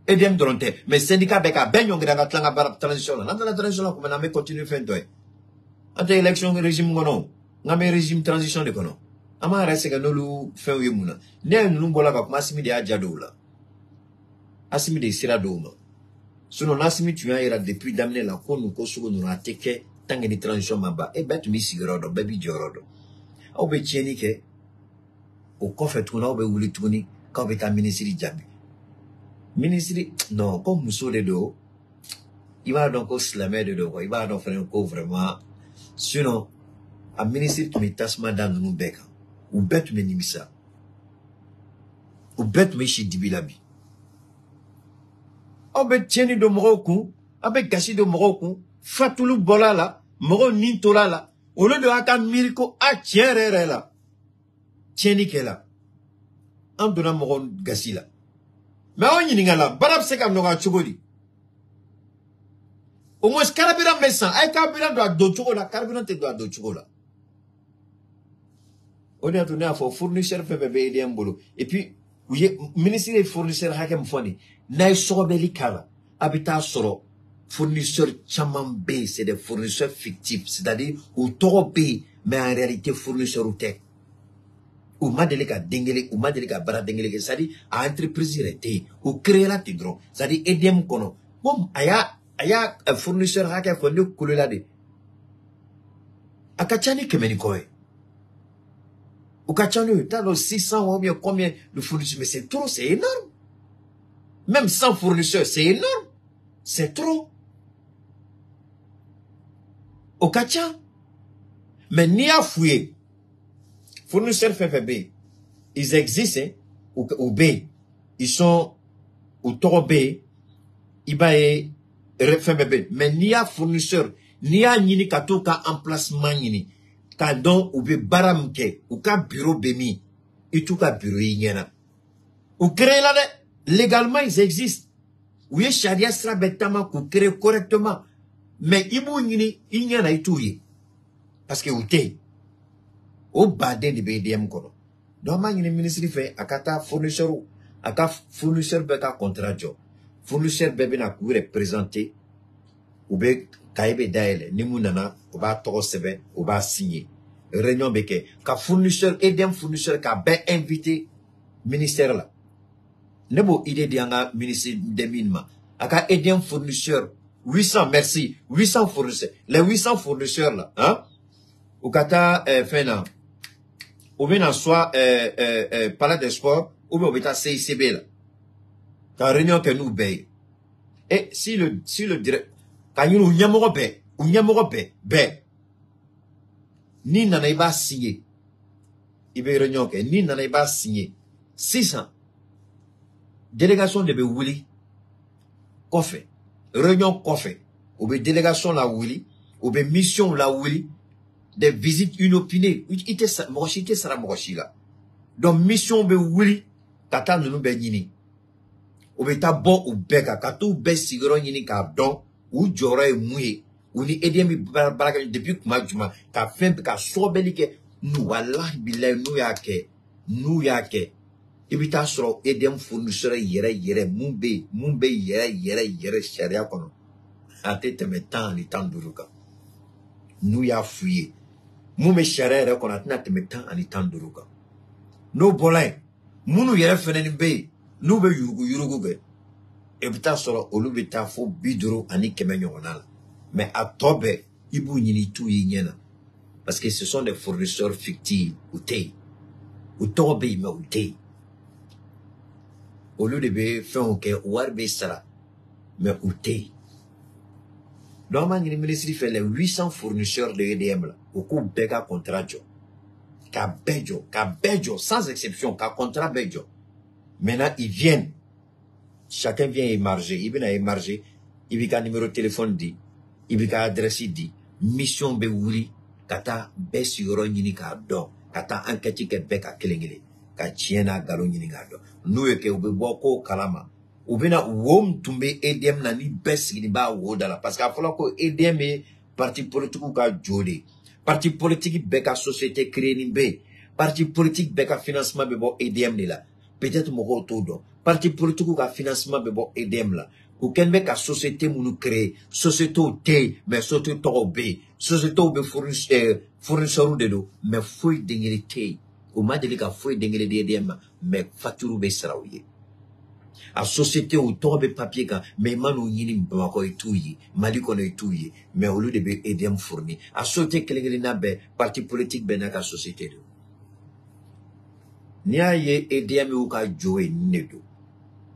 edem dronte mais syndicat be ka ben yongri anga tlanga bar transition la la transition la ko na me continue fin doy ante élection régime ngono ngame régime transition de kono ama rese ga nolu fin yemuna ne nulu bola ka kuma simi de ajado la asimi de sira do ma suno nasimi tu ira depuis d'amener la ko nu ko sugo nu ateke tangeni transition mamba e bet mi sigrodo baby jorodo au be tieni ke o kofe tuna obe wuli tuni ka obe ka ministry jabi ministry non comme muso de do il va donc au slammer de do il va donc faire un coup vraiment sinon a ministry tu metas madame nous beka ou bet me nimisa ou bet me shi dibilabi obe tieni do moroku abe gashi do moroku fatulu bolala moro nintolala au lieu de aka miriko a tienere la tieni kela an donna mogon gasi la mais on yininga la barab se kam noga chogodi au moins carburant mesan ay carburant do do chogo la carburant te do chogo la on est tourné à fournisseur FBB et mbolo et puis oui ministre des fournisseurs hakem foni nay sobeli kala habita soro fournisseurs chaman B, c'est des fournisseurs fictifs, c'est-à-dire ou toro B, mais en réalité fournisseurs ou tech. Ou madeleka dengele, ou madeleka bara dengele, c'est-à-dire à entreprise rete, ou créer la tigron, c'est-à-dire edem kono. Bon, aya fournisseur haka fondi kulela de. Akachani kemeni koe. Ou kachani, t'as 600 ou bien combien de fournisseurs, mais c'est trop, c'est énorme. Même 100 fournisseurs, c'est énorme. C'est trop. Au Kacha, mais ni à fouiller. Fournisseurs FFB, ils existent, hein, au B, ils sont au Toro B, Ibae, FFB, mais ni à fournisseur, ni à nini kato ka emplacement nini, ka don ou be baramke, ou ka bureau bemi, et tout ka bureau yena. Ou créer là, légalement ils existent. Ou ye charia sera bêtement, ou créer correctement. Mais ibu ngini inyana ituye parce que outé o bade de BDM kono do ma ngini ministry fait akata fournisseur aka fournisseur beka contrat jo fournisseur bébé n'a pu représenter ou bien kaïbe d'aile ni mounana ou ba toro sebe ou ba signer réunion beke ka fournisseur edem fournisseur ka ben invité ministère là nebo idée de anga ministère des mines aka edem fournisseur 800 merci 800 fournisseurs les 800 fournisseurs là hein ou kata fena ou bien en soit palais des sports ou bien au CICB là ta réunion que nous paye et si le direct quand nous nyamoro be ni nana iba signé ibe réunion que ni nana iba signé 600 délégation de be wuli kofe réunion kofe ou be délégation la wuli ou be mission la wuli des visites inopinées ite sara mochi là donc mission be wuli kata nous be nyini ou be ta bon ou beka katu be sigoro nyini ka don ou joro e mouye ou ni edemi baraka depuis kuma juma ka fin ka sobeli ke nous wallahi billahi nous yake ibita soro edem fournisseur yere mumbe yere sharia kono ate teme temps ni temps duruka nous ya fouillé mumbe sharia yere kono atina teme temps ani temps duruka no bolin munu yere feneni be nous be yurugu ge ebita soro olubita fo bidoro ani keme nyonal mais à tobe ibu nyini tu yinyena parce que ce sont des fournisseurs fictifs ou tobe mais ou te au lieu de be faire que warbe sara mais ou te normalement le ministre fait les 800 fournisseurs de EDM là au coup bega contrat jo ka bejo sans exception ka contrat bejo maintenant ils viennent chacun vient émarger il vient émarger il vient numéro de téléphone dit il vient adresse dit mission be wuri kata be sigoro nyini ka do kata enquête ke be ka kelengele ka chiena galo nyini ga do nous ke ube boko kalama ubena wom tumbe EDM na ni bes ni ba wodala parce que afola ko EDM e parti politique ka jode parti politique be ka société créée ni be parti politique be ka financement be bo EDM ni la peut-être moko todo parti politique ka financement be bo EDM la ou kenbe ka société munu créer société T mais société to B société be fournisseur de do mais foi d'ingérité ou ma deli ka foi d'ingérité EDM mais facture be sarawiye a société ou to be papier ka mais manu nyini mbako etuyi mali kono etuyi mais au lieu de be EDM fourni a société kelengeli na be parti politique be na ka société do ni aye EDM ou ka joe nedo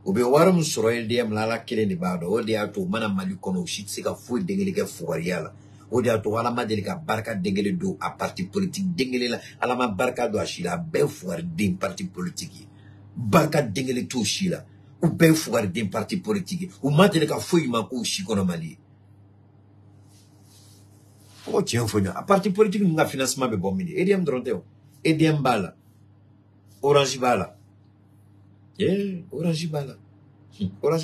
ou be warum soro EDM la kele ni bado o de ato mana mali kono shit se ka foi dengeli ke fugariala o de ato wala ma deli ka barka dengeli do a parti politique dengeli la ala ma barka do ashila be fugar din parti politique barka dengeli to shila ou be fugar din parti politique ou ma deli ka foi ma ko shi kono mali o tien fo a parti politique nga financement be bon mini EDM dronte EDM bala Orange bala Orange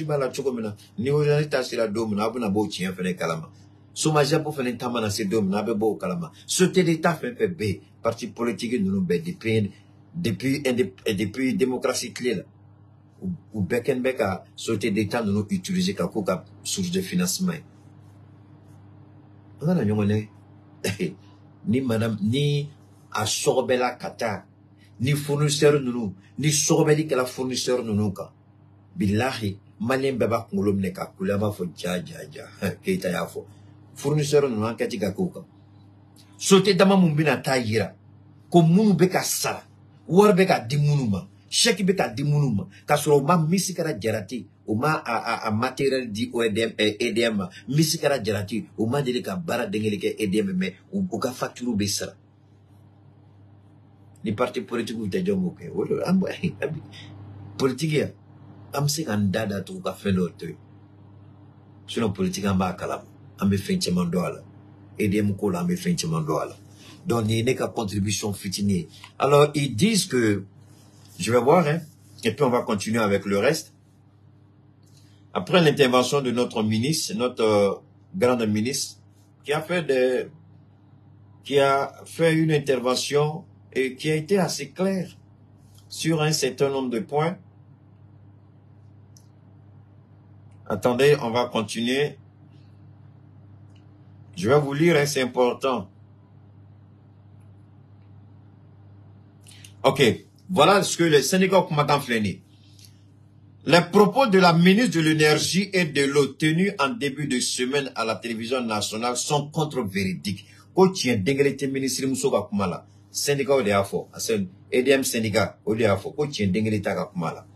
bala chokomina ni orange tasira dom na abuna bo chien fene kalama soma japo fene tamana se dom na be bo kalama sauter d'état fait be parti politique nous be depuis démocratie clé là ou beken beka sauter d'état nous utiliser ka koka source de financement on a nyongone ni madame ni a sorbela kata ni fournisseur nous ni sorbeli que la fournisseur nous ka billahi malien beba ngolom ne ka kulama fo ja keita ya fo fournisseur nous enquête ka koka sote dama mumbina tayira ko munu be ka sara war be ka dimunuma chèque be ka dimunuma ka soro ma misikara jarati o ma a matériel di EDM misikara jarati o ma deli ka bara dengeli ke EDM mais o ka facture be sara ni parti politique ou te jomo ke wolo am politique am se kan dada to ka felo to sinon politique amba kalam am be fenche mandoala EDM ko la am be fenche mandoala donc il n'est qu'à contribution fitini alors ils disent que je vais voir hein et puis on va continuer avec le reste après l'intervention de notre ministre notre grande ministre qui a fait une intervention et qui a été assez clair sur un certain nombre de points. Attendez, on va continuer. Je vais vous lire, hein, c'est important. Ok, voilà ce que le syndicat combattant Fléné. Les propos de la ministre de l'Énergie et de l'Eau tenus en début de semaine à la télévision nationale sont contre-véridiques. Ko tient dégré ministre Moussouka Kumala. Syndicat au déafo. C'est EDM syndicat au déafo. Ko tient dégré Taka Kumala.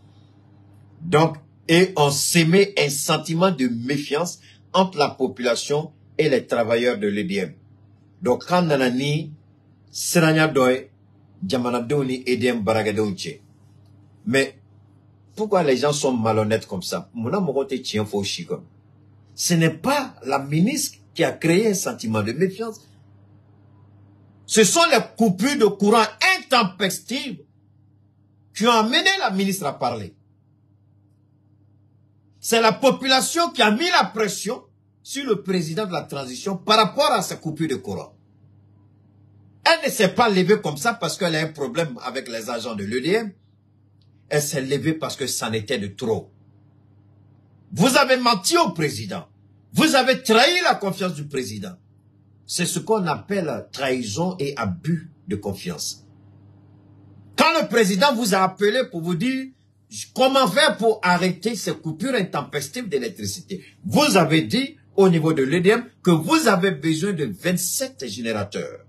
Donc, et on s'émet un sentiment de méfiance entre la population et les travailleurs de l'EDM. Donc, quand on a ni Seranya Doy, Djamanadoni, EDM Baragadouche. Mais, pourquoi les gens sont malhonnêtes comme ça? Ce n'est pas la ministre qui a créé un sentiment de méfiance. Ce sont les coupures de courant intempestives qui ont amené la ministre à parler. C'est la population qui a mis la pression sur le président de la transition par rapport à ces coupures de courant. Elle ne s'est pas levée comme ça parce qu'elle a un problème avec les agents de l'EDM. Elle s'est levée parce que ça n'était de trop. Vous avez menti au président. Vous avez trahi la confiance du président. C'est ce qu'on appelle trahison et abus de confiance. Quand le président vous a appelé pour vous dire comment faire pour arrêter ces coupures intempestives d'électricité, vous avez dit au niveau de l'EDM que vous avez besoin de 27 générateurs.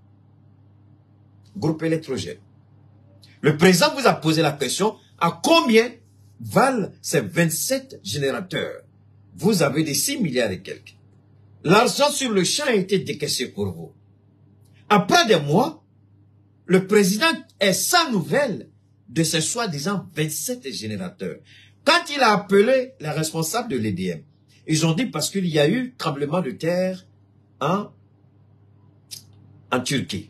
Groupe électrogène. Le président vous a posé la question, à combien valent ces 27 générateurs? Vous avez des 6 milliards et quelques. L'argent sur le champ a été décaissé pour vous. Après des mois, le président est sans nouvelles de ces soi-disant 27 générateurs. Quand il a appelé les responsables de l'EDM, ils ont dit parce qu'il y a eu tremblement de terre en Turquie.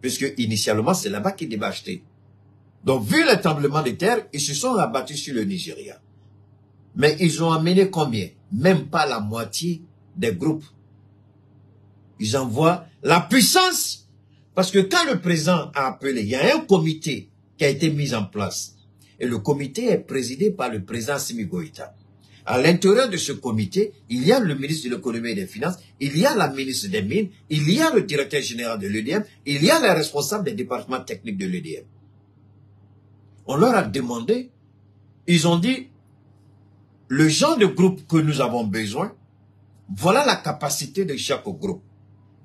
Puisque initialement, c'est là-bas qu'il devait acheter. Donc, vu le tremblement de terre, ils se sont rabattus sur le Nigeria. Mais ils ont amené combien? Même pas la moitié des groupes. Ils envoient la puissance. Parce que quand le président a appelé, il y a un comité qui a été mis en place. Et le comité est présidé par le président Assimi Goïta. À l'intérieur de ce comité, il y a le ministre de l'économie et des finances, il y a la ministre des Mines, il y a le directeur général de l'EDM, il y a les responsables des départements techniques de l'EDM. On leur a demandé, ils ont dit, le genre de groupe que nous avons besoin, voilà la capacité de chaque groupe.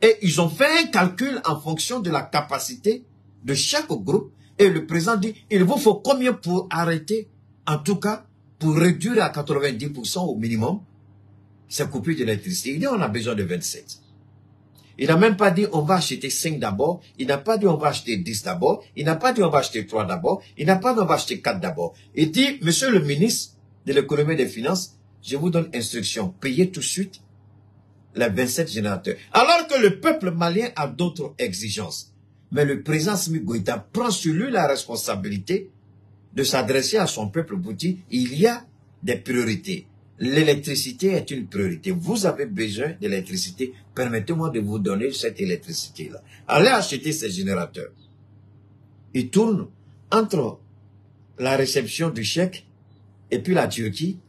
Et ils ont fait un calcul en fonction de la capacité de chaque groupe. Et le président dit, il vous faut combien pour arrêter, en tout cas, pour réduire à 90% au minimum, ces coupures d'électricité. Il dit, on a besoin de 27. Il n'a même pas dit, on va acheter 5 d'abord. Il n'a pas dit, on va acheter 10 d'abord. Il n'a pas dit, on va acheter 3 d'abord. Il n'a pas dit, on va acheter 4 d'abord. Il dit, monsieur le ministre de l'économie et des finances, je vous donne instruction, payez tout de suite les 27 générateurs. Alors que le peuple malien a d'autres exigences. Mais le président Assimi Goïta prend sur lui la responsabilité de s'adresser à son peuple pour dire, il y a des priorités. L'électricité est une priorité. Vous avez besoin d'électricité. Permettez-moi de vous donner cette électricité-là. Allez acheter ces générateurs. Ils tournent entre la réception du chèque et puis la Turquie,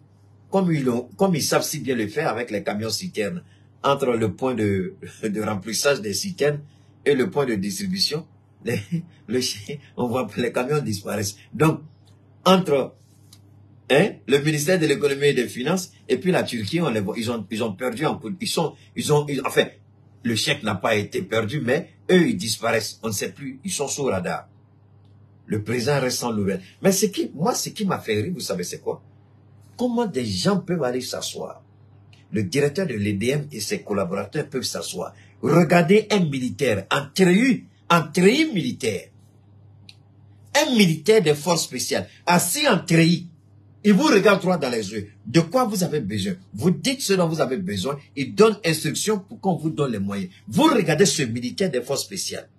comme ils savent si bien le faire avec les camions citernes, entre le point de remplissage des citernes et le point de distribution, on voit que les camions disparaissent. Donc, entre le ministère de l'économie et des finances et puis la Turquie, on les voit, ils ont perdu en coup. Enfin, le chèque n'a pas été perdu, mais eux, ils disparaissent. On ne sait plus, ils sont sous radar. Le président reste sans nouvelles. Mais ce qui m'a fait rire, vous savez c'est quoi? Comment des gens peuvent aller s'asseoir? Le directeur de l'EDM et ses collaborateurs peuvent s'asseoir. Regardez un militaire en treillis militaire. Un militaire des forces spéciales, assis en treillis. Il vous regarde droit dans les yeux. De quoi vous avez besoin? Vous dites ce dont vous avez besoin. Il donne instruction pour qu'on vous donne les moyens. Vous regardez ce militaire des forces spéciales.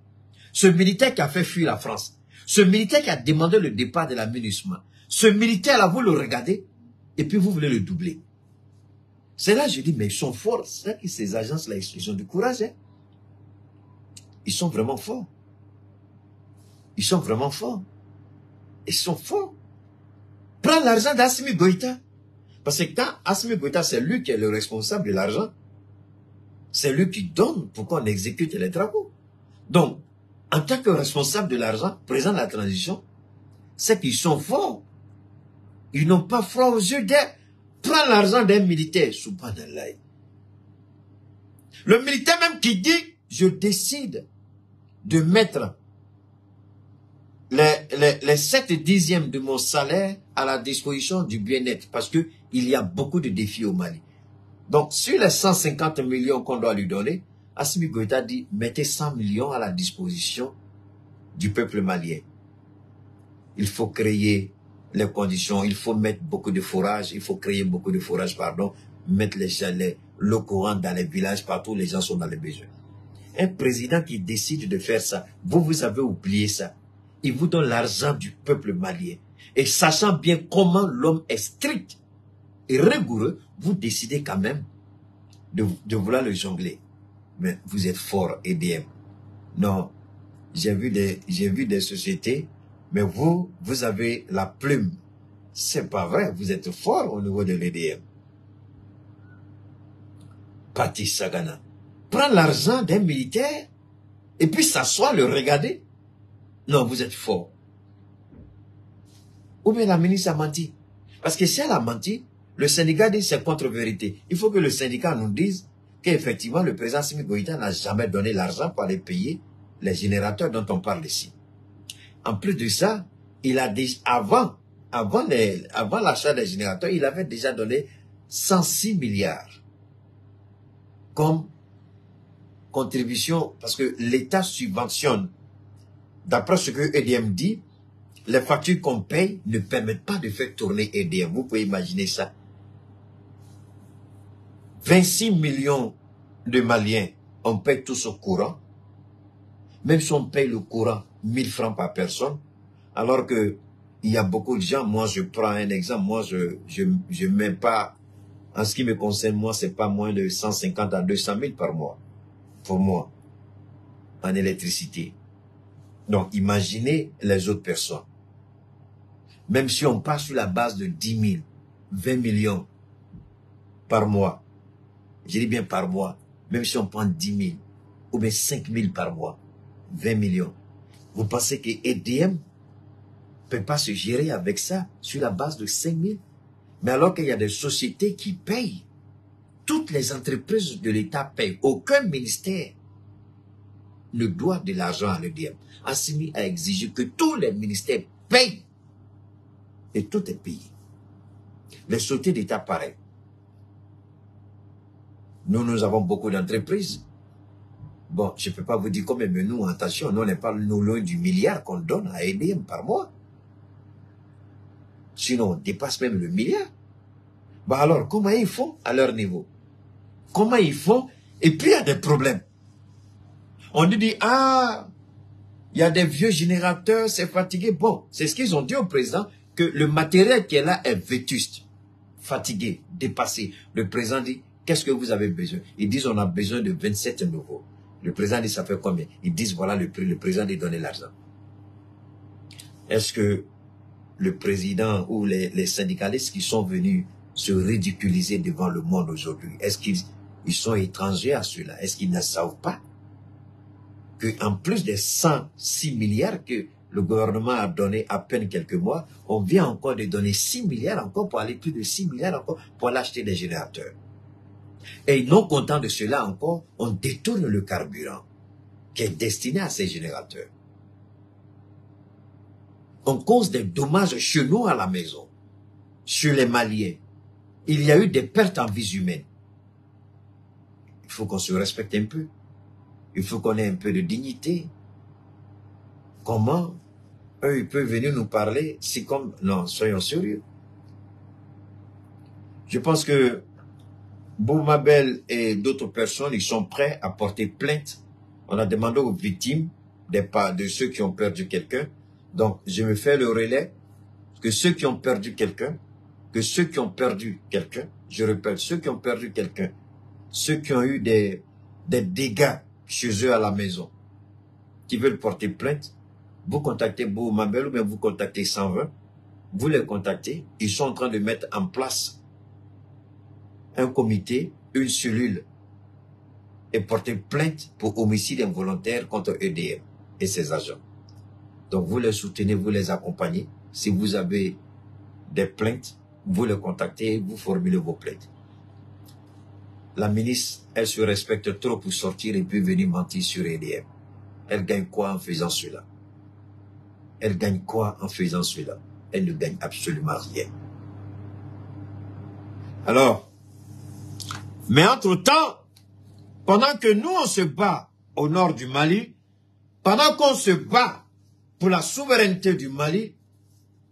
Ce militaire qui a fait fuir la France. Ce militaire qui a demandé le départ de la MINUSMA. Ce militaire-là, vous le regardez et puis vous voulez le doubler. C'est là que je dis, mais ils sont forts. C'est là que ces agences-là, ils ont du courage. Hein? Ils sont vraiment forts. Ils sont vraiment forts. Ils sont forts. Prends l'argent d'Assimi Goïta. Parce que quand Assimi Goïta, c'est lui qui est le responsable de l'argent, c'est lui qui donne pour qu'on exécute les travaux. Donc, en tant que responsable de l'argent, président de la transition, c'est qu'ils sont forts. Ils n'ont pas froid aux yeux d'eux. Prends l'argent d'un militaire, subhanallah. Le militaire même qui dit, je décide de mettre les 7/10 de mon salaire à la disposition du bien-être parce que il y a beaucoup de défis au Mali. Donc, sur les 150 millions qu'on doit lui donner, Assimi Goïta dit, mettez 100 millions à la disposition du peuple malien. Il faut créer les conditions, il faut mettre beaucoup de forages, il faut créer beaucoup de forages, pardon, mettre l'eau courante dans les villages, partout les gens sont dans les besoins. Un président qui décide de faire ça, vous avez oublié ça. Il vous donne l'argent du peuple malien. Et sachant bien comment l'homme est strict et rigoureux, vous décidez quand même de vouloir le jongler. Mais vous êtes fort, EDM. Non, j'ai vu des sociétés, mais vous avez la plume. C'est pas vrai, vous êtes fort au niveau de l'EDM. Pati Sagana. Prends l'argent d'un militaire et puis s'asseoir, le regarder. Non, vous êtes fort. Ou bien la ministre a menti. Parce que si elle a menti, le syndicat dit c'est contre-vérité. Il faut que le syndicat nous dise qu'effectivement le président Assimi Goïta n'a jamais donné l'argent pour aller payer les générateurs dont on parle ici. En plus de ça, il a dit avant l'achat des générateurs, il avait déjà donné 106 milliards comme contribution parce que l'État subventionne. D'après ce que EDM dit, les factures qu'on paye ne permettent pas de faire tourner EDM. Vous pouvez imaginer ça. 26 millions de Maliens, on paye tous au courant. Même si on paye le courant 1000 francs par personne, alors que il y a beaucoup de gens, moi je prends un exemple, moi je mets pas, en ce qui me concerne, moi c'est pas moins de 150 à 200 000 par mois, pour moi, en électricité. Donc, imaginez les autres personnes. Même si on passe sur la base de 10 000, 20 millions par mois, je dis bien par mois, même si on prend 10 000 ou bien 5 000 par mois, 20 millions, vous pensez que EDM ne peut pas se gérer avec ça sur la base de 5 000? Mais alors qu'il y a des sociétés qui payent, toutes les entreprises de l'État payent, aucun ministère ne doit de l'argent à l'EDM. Assimi a exigé que tous les ministères payent. Et tout est payé. Les sociétés d'État, pareil. Nous avons beaucoup d'entreprises. Bon, je ne peux pas vous dire combien, mais nous, attention, nous, on n'est pas loin du milliard qu'on donne à EDM par mois. Sinon, on dépasse même le milliard. Bah alors, comment ils font à leur niveau? Comment ils font? Et puis, il y a des problèmes. On dit, ah, il y a des vieux générateurs, c'est fatigué. Bon, c'est ce qu'ils ont dit au président, que le matériel qui est là est vétuste, fatigué, dépassé. Le président dit, qu'est-ce que vous avez besoin? Ils disent, on a besoin de 27 nouveaux. Le président dit, ça fait combien? Ils disent, voilà le prix. Le président dit, donnez l'argent. Est-ce que le président ou les syndicalistes qui sont venus se ridiculiser devant le monde aujourd'hui, est-ce qu'ils sont étrangers à cela? Est-ce qu'ils ne savent pas qu'en plus des 106 milliards que le gouvernement a donné à peine quelques mois, on vient encore de donner 6 milliards encore pour aller plus de 6 milliards encore pour aller acheter des générateurs. Et non content de cela encore, on détourne le carburant qui est destiné à ces générateurs. On cause des dommages chez nous à la maison, chez les Maliens. Il y a eu des pertes en vies humaines. Il faut qu'on se respecte un peu. Il faut qu'on ait un peu de dignité. Comment eux, ils peuvent venir nous parler si comme... Non, soyons sérieux. Je pense que Boumabel et d'autres personnes, ils sont prêts à porter plainte. On a demandé aux victimes de ceux qui ont perdu quelqu'un. Donc, je me fais le relais que ceux qui ont perdu quelqu'un, je répète, ceux qui ont perdu quelqu'un, ceux qui ont eu des dégâts chez eux à la maison, qui veulent porter plainte, vous contactez Boumabel ou bien vous contactez 120, vous les contactez, ils sont en train de mettre en place un comité, une cellule et porté plainte pour homicide involontaire contre EDM et ses agents. Donc vous les soutenez, vous les accompagnez. Si vous avez des plaintes, vous les contactez, vous formulez vos plaintes. La ministre, elle se respecte trop pour sortir et puis venir mentir sur EDM. Elle gagne quoi en faisant cela? Elle gagne quoi en faisant cela? Elle ne gagne absolument rien. Alors, mais entre-temps, pendant que nous on se bat au nord du Mali, pendant qu'on se bat pour la souveraineté du Mali,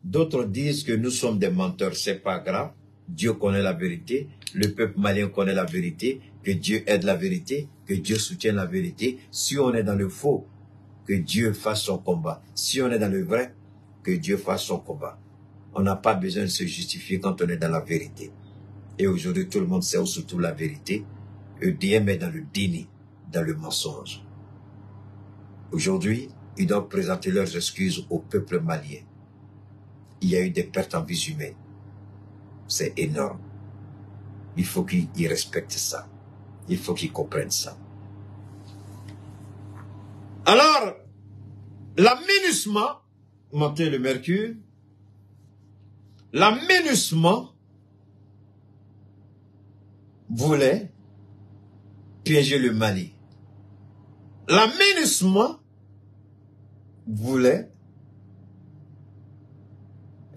d'autres disent que nous sommes des menteurs. C'est pas grave. Dieu connaît la vérité. Le peuple malien connaît la vérité. Que Dieu aide la vérité. Que Dieu soutienne la vérité. Si on est dans le faux, que Dieu fasse son combat. Si on est dans le vrai, que Dieu fasse son combat. On n'a pas besoin de se justifier quand on est dans la vérité. Et aujourd'hui, tout le monde sait surtout la vérité. EDM est dans le déni, dans le mensonge. Aujourd'hui, ils doivent présenter leurs excuses au peuple malien. Il y a eu des pertes en vies humaines. C'est énorme. Il faut qu'ils respectent ça. Il faut qu'ils comprennent ça. Alors, l'aménagement, monter le mercure, l'aménagement voulait piéger le Mali. L'aménagement voulait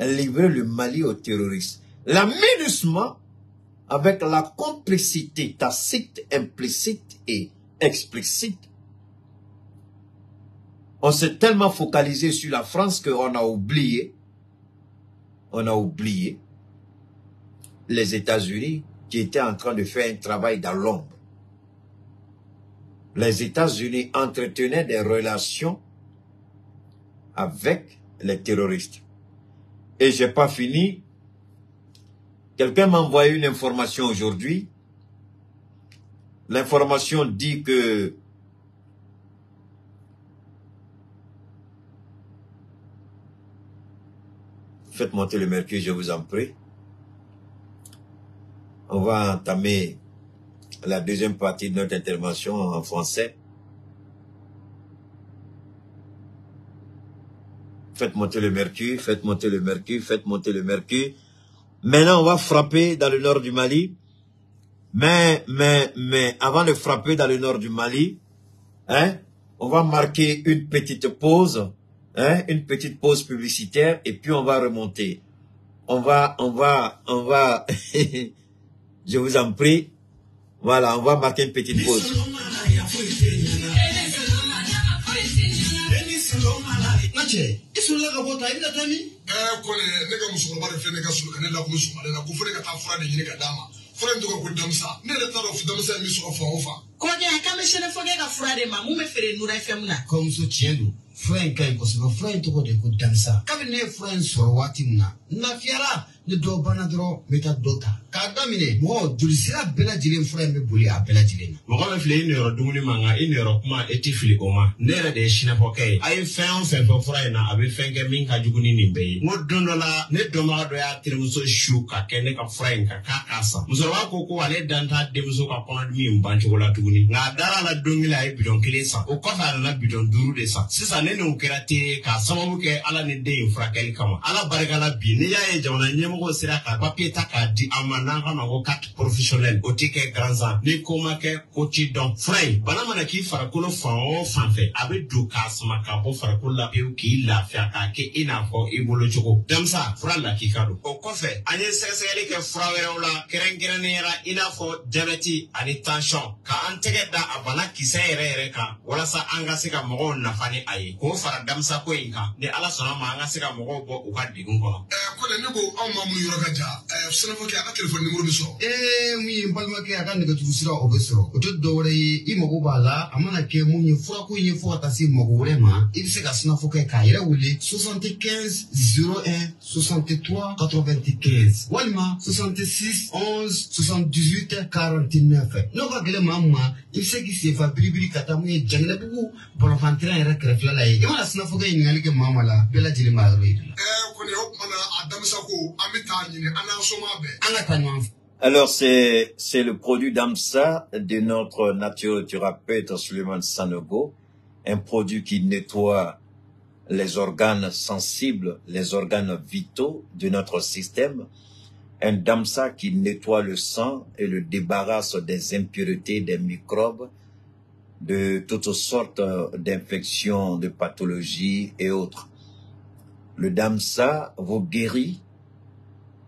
livrer le Mali aux terroristes. L'aménagement, avec la complicité tacite, implicite et explicite, on s'est tellement focalisé sur la France qu'on a oublié les États-Unis qui étaient en train de faire un travail dans l'ombre. Les États-Unis entretenaient des relations avec les terroristes. Et j'ai pas fini. Quelqu'un m'a envoyé une information aujourd'hui. L'information dit que faites monter le mercure, je vous en prie. On va entamer la deuxième partie de notre intervention en français. Faites monter le mercure, faites monter le mercure, faites monter le mercure. Maintenant, on va frapper dans le nord du Mali. Mais avant de frapper dans le nord du Mali, on va marquer une petite pause, une petite pause publicitaire, et puis on va remonter. On va, je vous en prie, voilà, on va marquer une petite pause. Friend kai koso friend to de ko dansa kabine friend so wati muna na fiara ne do bana dro meta dota ka damine mo julisira bela jile friend be buli a bela jile mo ko fle ni ro dumuni manga ini ro kuma etifili oma nere de shina pokai ai fen for friend na abi fenge min ka juguni ni be mo dondola ne do ma do ya tirmuso shuka kene ka friend ka kasa muso wa ko wale danta de muso ka kono mi mbancho la tuguni na dara la dongila ai bidon kilesa o ko fa na bidon duru de sa sisa nene ukirate ka sababu ke ala ne de frakeli kama ala barigala bi ne ya jamana nyemo sira ka papier ta ka di amana ka no kat professionnel o tike granza ni koma ke koti don fray bana mana ki farakulo fa o fanfe abe du ka sama ka bo farakula pe ki la fa ka ke ina fo ibolo choko damsa frala ki kado o kofe anye sesele ke frawere ola kerengirene era ina fo diabete ani tension ka antege da abana kisere ka wala sa anga sika mo na fani aye ko fara damsa ko inka ni ala sona ma anga sika mo bo o ka digun kono ko de nego aw ma mu yoro ka ja sona fo ke aka telephone numéro bi so mi balma ke aka nego tu sira o besro o to do wore I mo go bala amana ke mu ni fura ko ni fo ta si mo go wore ma I se ka sona fo ke ka ira wuli 75 01 63 95 walma 66 11 78 49 no ka gele mamma I se ki se fa bribri kata mu jangle bugu bolo fantra era krefla la I wala sona fo ke ni ngali ke mamma la bela jili ma ro ko ne o mana adamsa ko amita ni ana so ma be anga tanwa Alors, c'est le produit d'AMSA de notre naturothérapeute Suleiman Sanogo, un produit qui nettoie les organes sensibles, les organes vitaux de notre système, un DAMSA qui nettoie le sang et le débarrasse des impuretés, des microbes, de toutes sortes d'infections, de pathologies et autres. Le DAMSA vous guérit,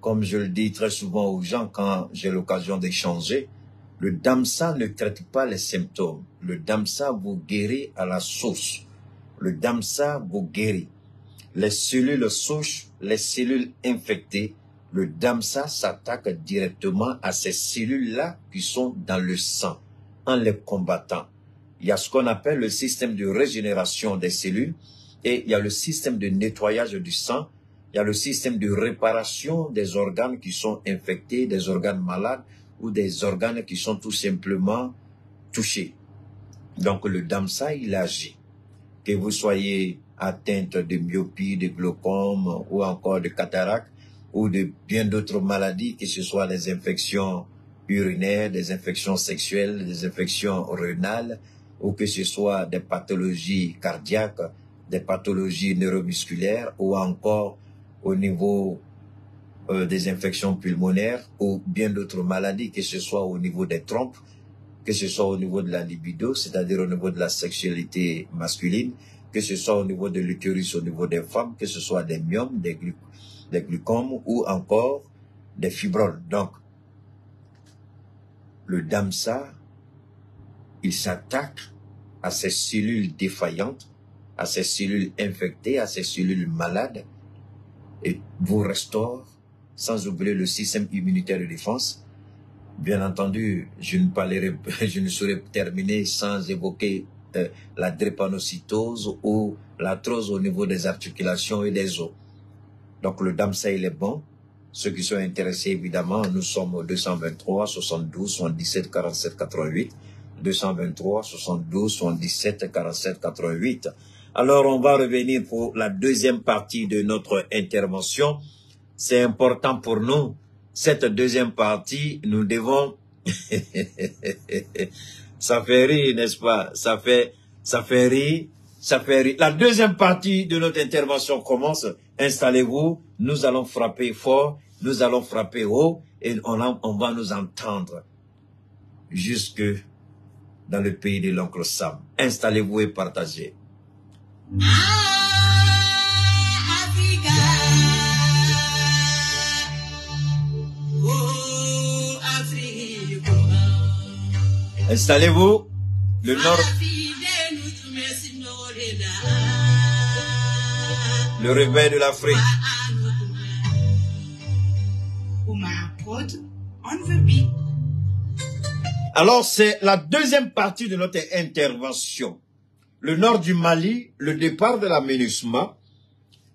comme je le dis très souvent aux gens quand j'ai l'occasion d'échanger, le DAMSA ne traite pas les symptômes. Le DAMSA vous guérit à la source. Le DAMSA vous guérit. Les cellules souches, les cellules infectées, le DAMSA s'attaque directement à ces cellules-là qui sont dans le sang, en les combattant. Il y a ce qu'on appelle le système de régénération des cellules et il y a le système de nettoyage du sang. Il y a le système de réparation des organes qui sont infectés, des organes malades ou des organes qui sont tout simplement touchés. Donc le DAMSA, il agit. Que vous soyez atteinte de myopie, de glaucome ou encore de cataracte ou de bien d'autres maladies, que ce soit des infections urinaires, des infections sexuelles, des infections rénales ou que ce soit des pathologies cardiaques, des pathologies neuromusculaires ou encore au niveau des infections pulmonaires ou bien d'autres maladies, que ce soit au niveau des trompes, que ce soit au niveau de la libido, c'est-à-dire au niveau de la sexualité masculine, que ce soit au niveau de l'utérus, au niveau des femmes, que ce soit des myomes, des glucomes ou encore des fibromes. Donc, le DAMSA, il s'attaque à ces cellules défaillantes, à ces cellules infectées, à ces cellules malades, et vous restaure, sans oublier le système immunitaire de défense. Bien entendu, je ne saurais terminer sans évoquer la drépanocytose ou l'arthrose au niveau des articulations et des os. Donc le DAMSA, il est bon. Ceux qui sont intéressés, évidemment, nous sommes au 223 72 77 47 88. 223 72 77 47 88. Alors, on va revenir pour la deuxième partie de notre intervention. C'est important pour nous. Cette deuxième partie, nous devons... Ça fait rire, n'est-ce pas? Ça fait rire, ça fait rire. La deuxième partie de notre intervention commence. Installez-vous, nous allons frapper fort, nous allons frapper haut et on va nous entendre jusque dans le pays de l'oncle Sam. Installez-vous et partagez. Installez-vous, le nord, le réveil de l'Afrique. Alors, c'est la deuxième partie de notre intervention. Le nord du Mali, le départ de la MINUSMA,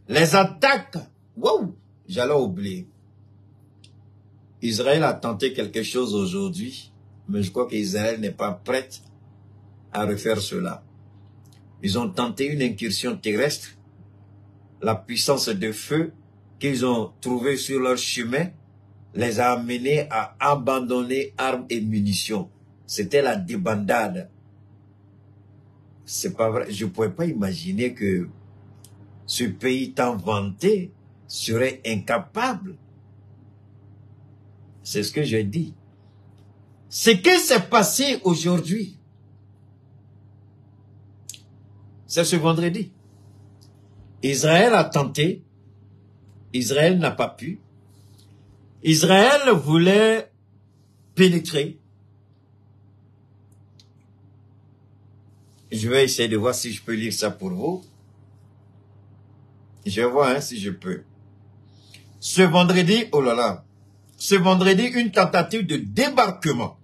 les attaques. Wow, j'allais oublier. Israël a tenté quelque chose aujourd'hui, mais je crois qu'Israël n'est pas prête à refaire cela. Ils ont tenté une incursion terrestre. La puissance de feu qu'ils ont trouvée sur leur chemin les a amenés à abandonner armes et munitions. C'était la débandade. C'est pas vrai. Je ne pouvais pas imaginer que ce pays tant vanté serait incapable. C'est ce que je dis. Ce qui s'est passé aujourd'hui, c'est ce vendredi. Israël a tenté, Israël n'a pas pu. Israël voulait pénétrer. Je vais essayer de voir si je peux lire ça pour vous. Je vais voir si je peux. Ce vendredi, oh là là, ce vendredi, une tentative de débarquement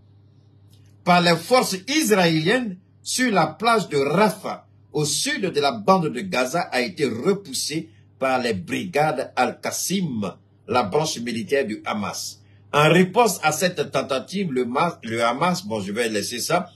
par les forces israéliennes sur la plage de Rafah, au sud de la bande de Gaza, a été repoussée par les brigades Al-Qassim, la branche militaire du Hamas. En réponse à cette tentative, le Hamas, bon je vais laisser ça,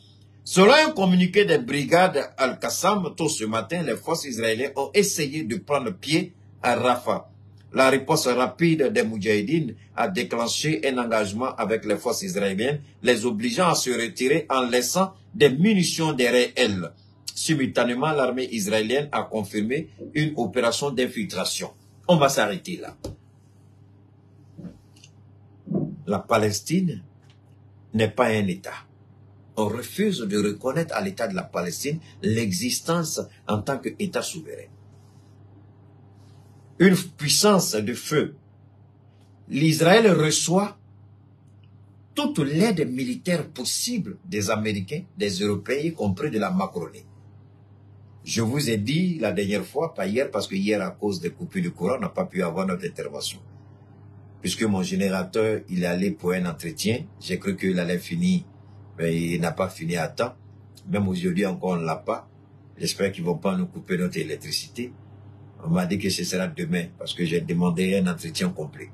selon un communiqué des brigades Al-Qassam, tôt ce matin, les forces israéliennes ont essayé de prendre pied à Rafah. La riposte rapide des Moudjahidines a déclenché un engagement avec les forces israéliennes, les obligeant à se retirer en laissant des munitions derrière elles. Simultanément, l'armée israélienne a confirmé une opération d'infiltration. On va s'arrêter là. La Palestine n'est pas un État. On refuse de reconnaître à l'État de la Palestine l'existence en tant qu'État souverain. Une puissance de feu. L'Israël reçoit toute l'aide militaire possible des Américains, des Européens, y compris de la Macronie. Je vous ai dit la dernière fois, pas hier, parce que hier, à cause des coupures de courant, on n'a pas pu avoir notre intervention. Puisque mon générateur, il est allé pour un entretien, j'ai cru qu'il allait finir, mais il n'a pas fini à temps. Même aujourd'hui encore, on ne l'a pas. J'espère qu'ils ne vont pas nous couper notre électricité. On m'a dit que ce sera demain, parce que j'ai demandé un entretien complet.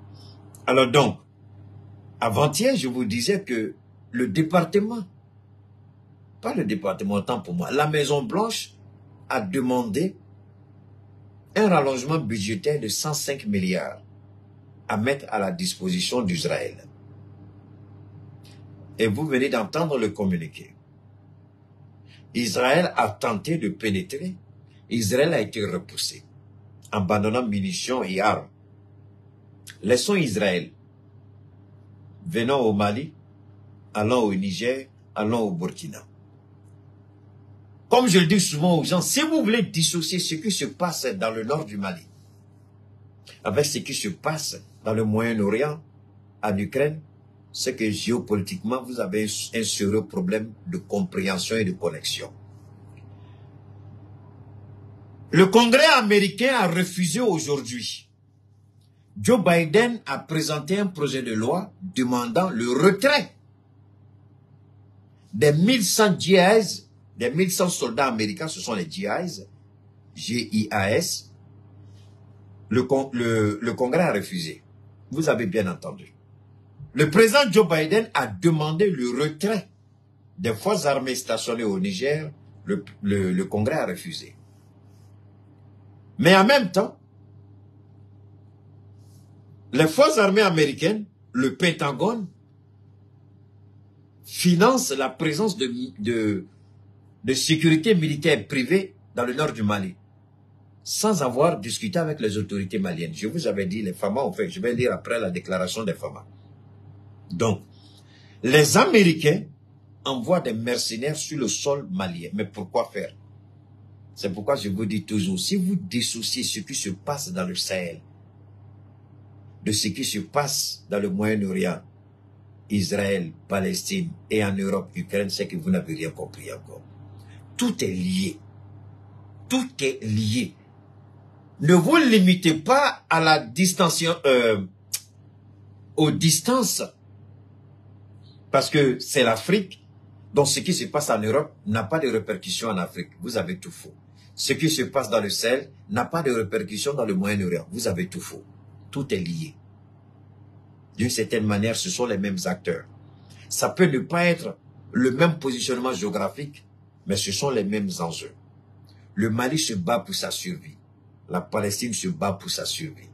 Alors donc, avant-hier, je vous disais que le département, pas le département, autant pour moi, la Maison-Blanche a demandé un rallongement budgétaire de 105 milliards à mettre à la disposition d'Israël. Et vous venez d'entendre le communiqué. Israël a tenté de pénétrer. Israël a été repoussé, abandonnant munitions et armes. Laissons Israël. Venons au Mali, allons au Niger, allons au Burkina. Comme je le dis souvent aux gens, si vous voulez dissocier ce qui se passe dans le nord du Mali avec ce qui se passe dans le Moyen-Orient, en Ukraine, c'est que géopolitiquement, vous avez un sérieux problème de compréhension et de connexion. Le Congrès américain a refusé aujourd'hui. Joe Biden a présenté un projet de loi demandant le retrait des 1100 GIs, des 1100 soldats américains, ce sont les GIs, G-I-A-S. Le Congrès a refusé. Vous avez bien entendu. Le président Joe Biden a demandé le retrait des forces armées stationnées au Niger. Le Congrès a refusé. Mais en même temps, les forces armées américaines, le Pentagone, financent la présence de sécurité militaire privée dans le nord du Mali, sans avoir discuté avec les autorités maliennes. Je vous avais dit, les FAMA ont fait, je vais lire après la déclaration des FAMA. Donc, les Américains envoient des mercenaires sur le sol malien. Mais pourquoi faire? C'est pourquoi je vous dis toujours, si vous dissociez ce qui se passe dans le Sahel, de ce qui se passe dans le Moyen-Orient, Israël, Palestine et en Europe, Ukraine, c'est que vous n'avez rien compris encore. Tout est lié. Tout est lié. Ne vous limitez pas à la distanciation, aux distances, parce que c'est l'Afrique, donc ce qui se passe en Europe n'a pas de répercussions en Afrique. Vous avez tout faux. Ce qui se passe dans le Sahel n'a pas de répercussions dans le Moyen-Orient. Vous avez tout faux. Tout est lié. D'une certaine manière, ce sont les mêmes acteurs. Ça peut ne pas être le même positionnement géographique, mais ce sont les mêmes enjeux. Le Mali se bat pour sa survie. La Palestine se bat pour sa survie.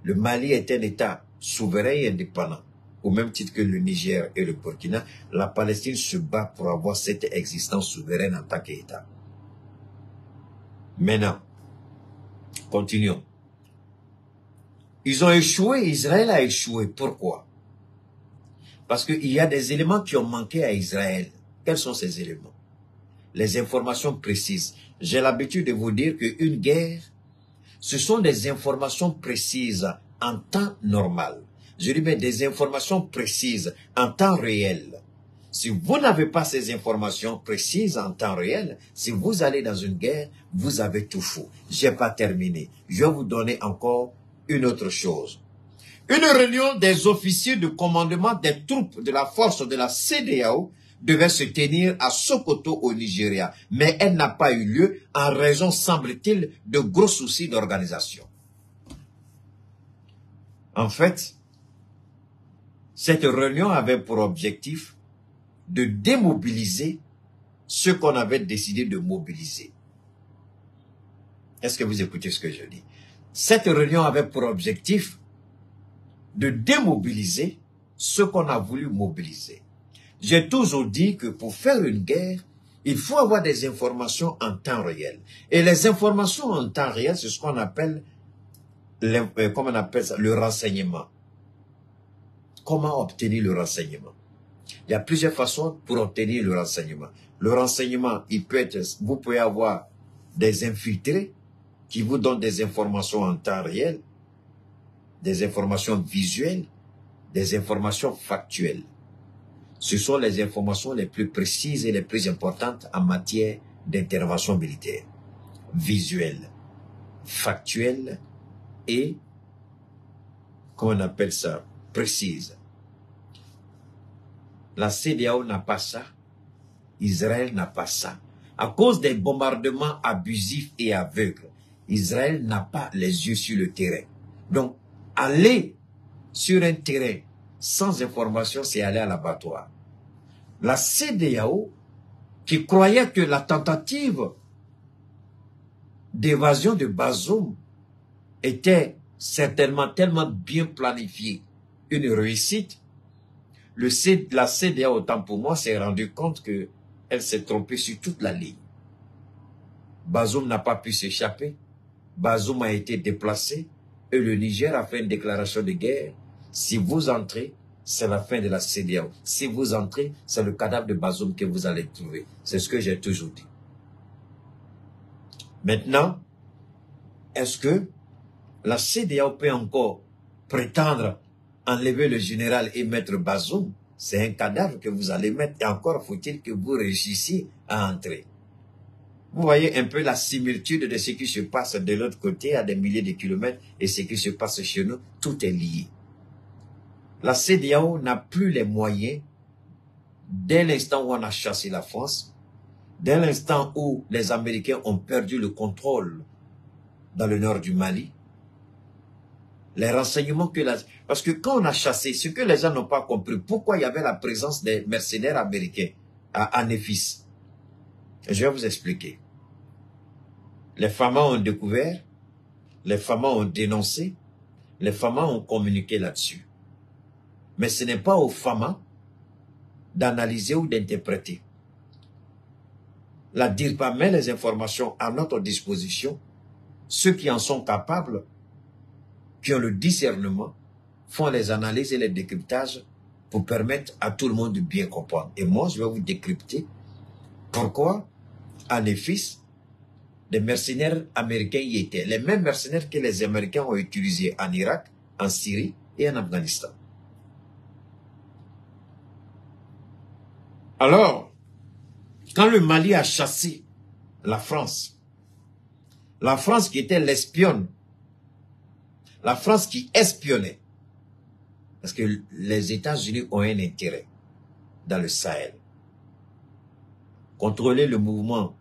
Le Mali est un État souverain et indépendant. Au même titre que le Niger et le Burkina, la Palestine se bat pour avoir cette existence souveraine en tant qu'État. Maintenant, continuons. Ils ont échoué, Israël a échoué. Pourquoi? Parce qu'il y a des éléments qui ont manqué à Israël. Quels sont ces éléments? Les informations précises. J'ai l'habitude de vous dire qu'une guerre, ce sont des informations précises en temps normal. Je dis bien des informations précises en temps réel. Si vous n'avez pas ces informations précises en temps réel, si vous allez dans une guerre, vous avez tout faux. Je n'ai pas terminé. Je vais vous donner encore une autre chose. Une réunion des officiers de commandement des troupes de la force de la CEDEAO devait se tenir à Sokoto au Nigeria, mais elle n'a pas eu lieu en raison, semble-t-il, de gros soucis d'organisation. En fait, cette réunion avait pour objectif de démobiliser ce qu'on avait décidé de mobiliser. Est-ce que vous écoutez ce que je dis? Cette réunion avait pour objectif de démobiliser ce qu'on a voulu mobiliser. J'ai toujours dit que pour faire une guerre, il faut avoir des informations en temps réel. Et les informations en temps réel, c'est ce qu'on appelle, comment on appelle ça, le renseignement. Comment obtenir le renseignement? Il y a plusieurs façons pour obtenir le renseignement. Le renseignement, il peut être, vous pouvez avoir des infiltrés qui vous donnent des informations en temps réel, des informations visuelles, des informations factuelles. Ce sont les informations les plus précises et les plus importantes en matière d'intervention militaire. Visuelles, factuelles et, comment on appelle ça, précises. La CEDEAO n'a pas ça. Israël n'a pas ça. À cause des bombardements abusifs et aveugles, Israël n'a pas les yeux sur le terrain. Donc, aller sur un terrain sans information, c'est aller à l'abattoir. La CEDEAO, qui croyait que la tentative d'évasion de Bazoum était certainement tellement bien planifiée, une réussite, la CEDEAO, autant pour moi, s'est rendu compte qu'elle s'est trompée sur toute la ligne. Bazoum n'a pas pu s'échapper. Bazoum a été déplacé et le Niger a fait une déclaration de guerre. Si vous entrez, c'est la fin de la CEDEAO. Si vous entrez, c'est le cadavre de Bazoum que vous allez trouver. C'est ce que j'ai toujours dit. Maintenant, est-ce que la CEDEAO peut encore prétendre enlever le général et mettre Bazoum? C'est un cadavre que vous allez mettre et encore faut-il que vous réussissiez à entrer. Vous voyez un peu la similitude de ce qui se passe de l'autre côté à des milliers de kilomètres et ce qui se passe chez nous, tout est lié. La CEDEAO n'a plus les moyens, dès l'instant où on a chassé la France, dès l'instant où les Américains ont perdu le contrôle dans le nord du Mali, les renseignements que parce que quand on a chassé, ce que les gens n'ont pas compris, pourquoi il y avait la présence des mercenaires américains à Néfis. Je vais vous expliquer. Les Famas ont découvert, les Famas ont dénoncé, les Famas ont communiqué là-dessus. Mais ce n'est pas aux Famas d'analyser ou d'interpréter. La DIRPA met les informations à notre disposition. Ceux qui en sont capables, qui ont le discernement, font les analyses et les décryptages pour permettre à tout le monde de bien comprendre. Et moi, je vais vous décrypter pourquoi, à Néfis, des mercenaires américains y étaient. Les mêmes mercenaires que les Américains ont utilisés en Irak, en Syrie et en Afghanistan. Alors, quand le Mali a chassé la France qui était l'espionne, la France qui espionnait, parce que les États-Unis ont un intérêt dans le Sahel. Contrôler le mouvement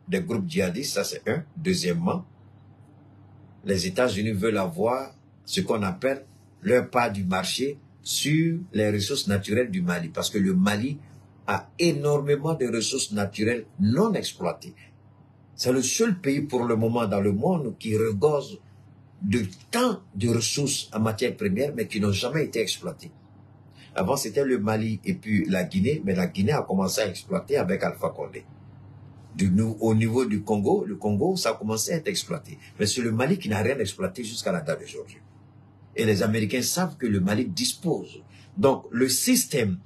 des groupes djihadistes, ça c'est un. Deuxièmement, les États-Unis veulent avoir ce qu'on appelle leur part du marché sur les ressources naturelles du Mali, parce que le Mali a énormément de ressources naturelles non exploitées. C'est le seul pays pour le moment dans le monde qui regorge de tant de ressources en matière première, mais qui n'ont jamais été exploitées. Avant, c'était le Mali et puis la Guinée, mais la Guinée a commencé à exploiter avec Alpha Condé. Au niveau du Congo, le Congo, ça a commencé à être exploité. Mais c'est le Mali qui n'a rien exploité jusqu'à la date d'aujourd'hui. Et les Américains savent que le Mali dispose. Donc, le système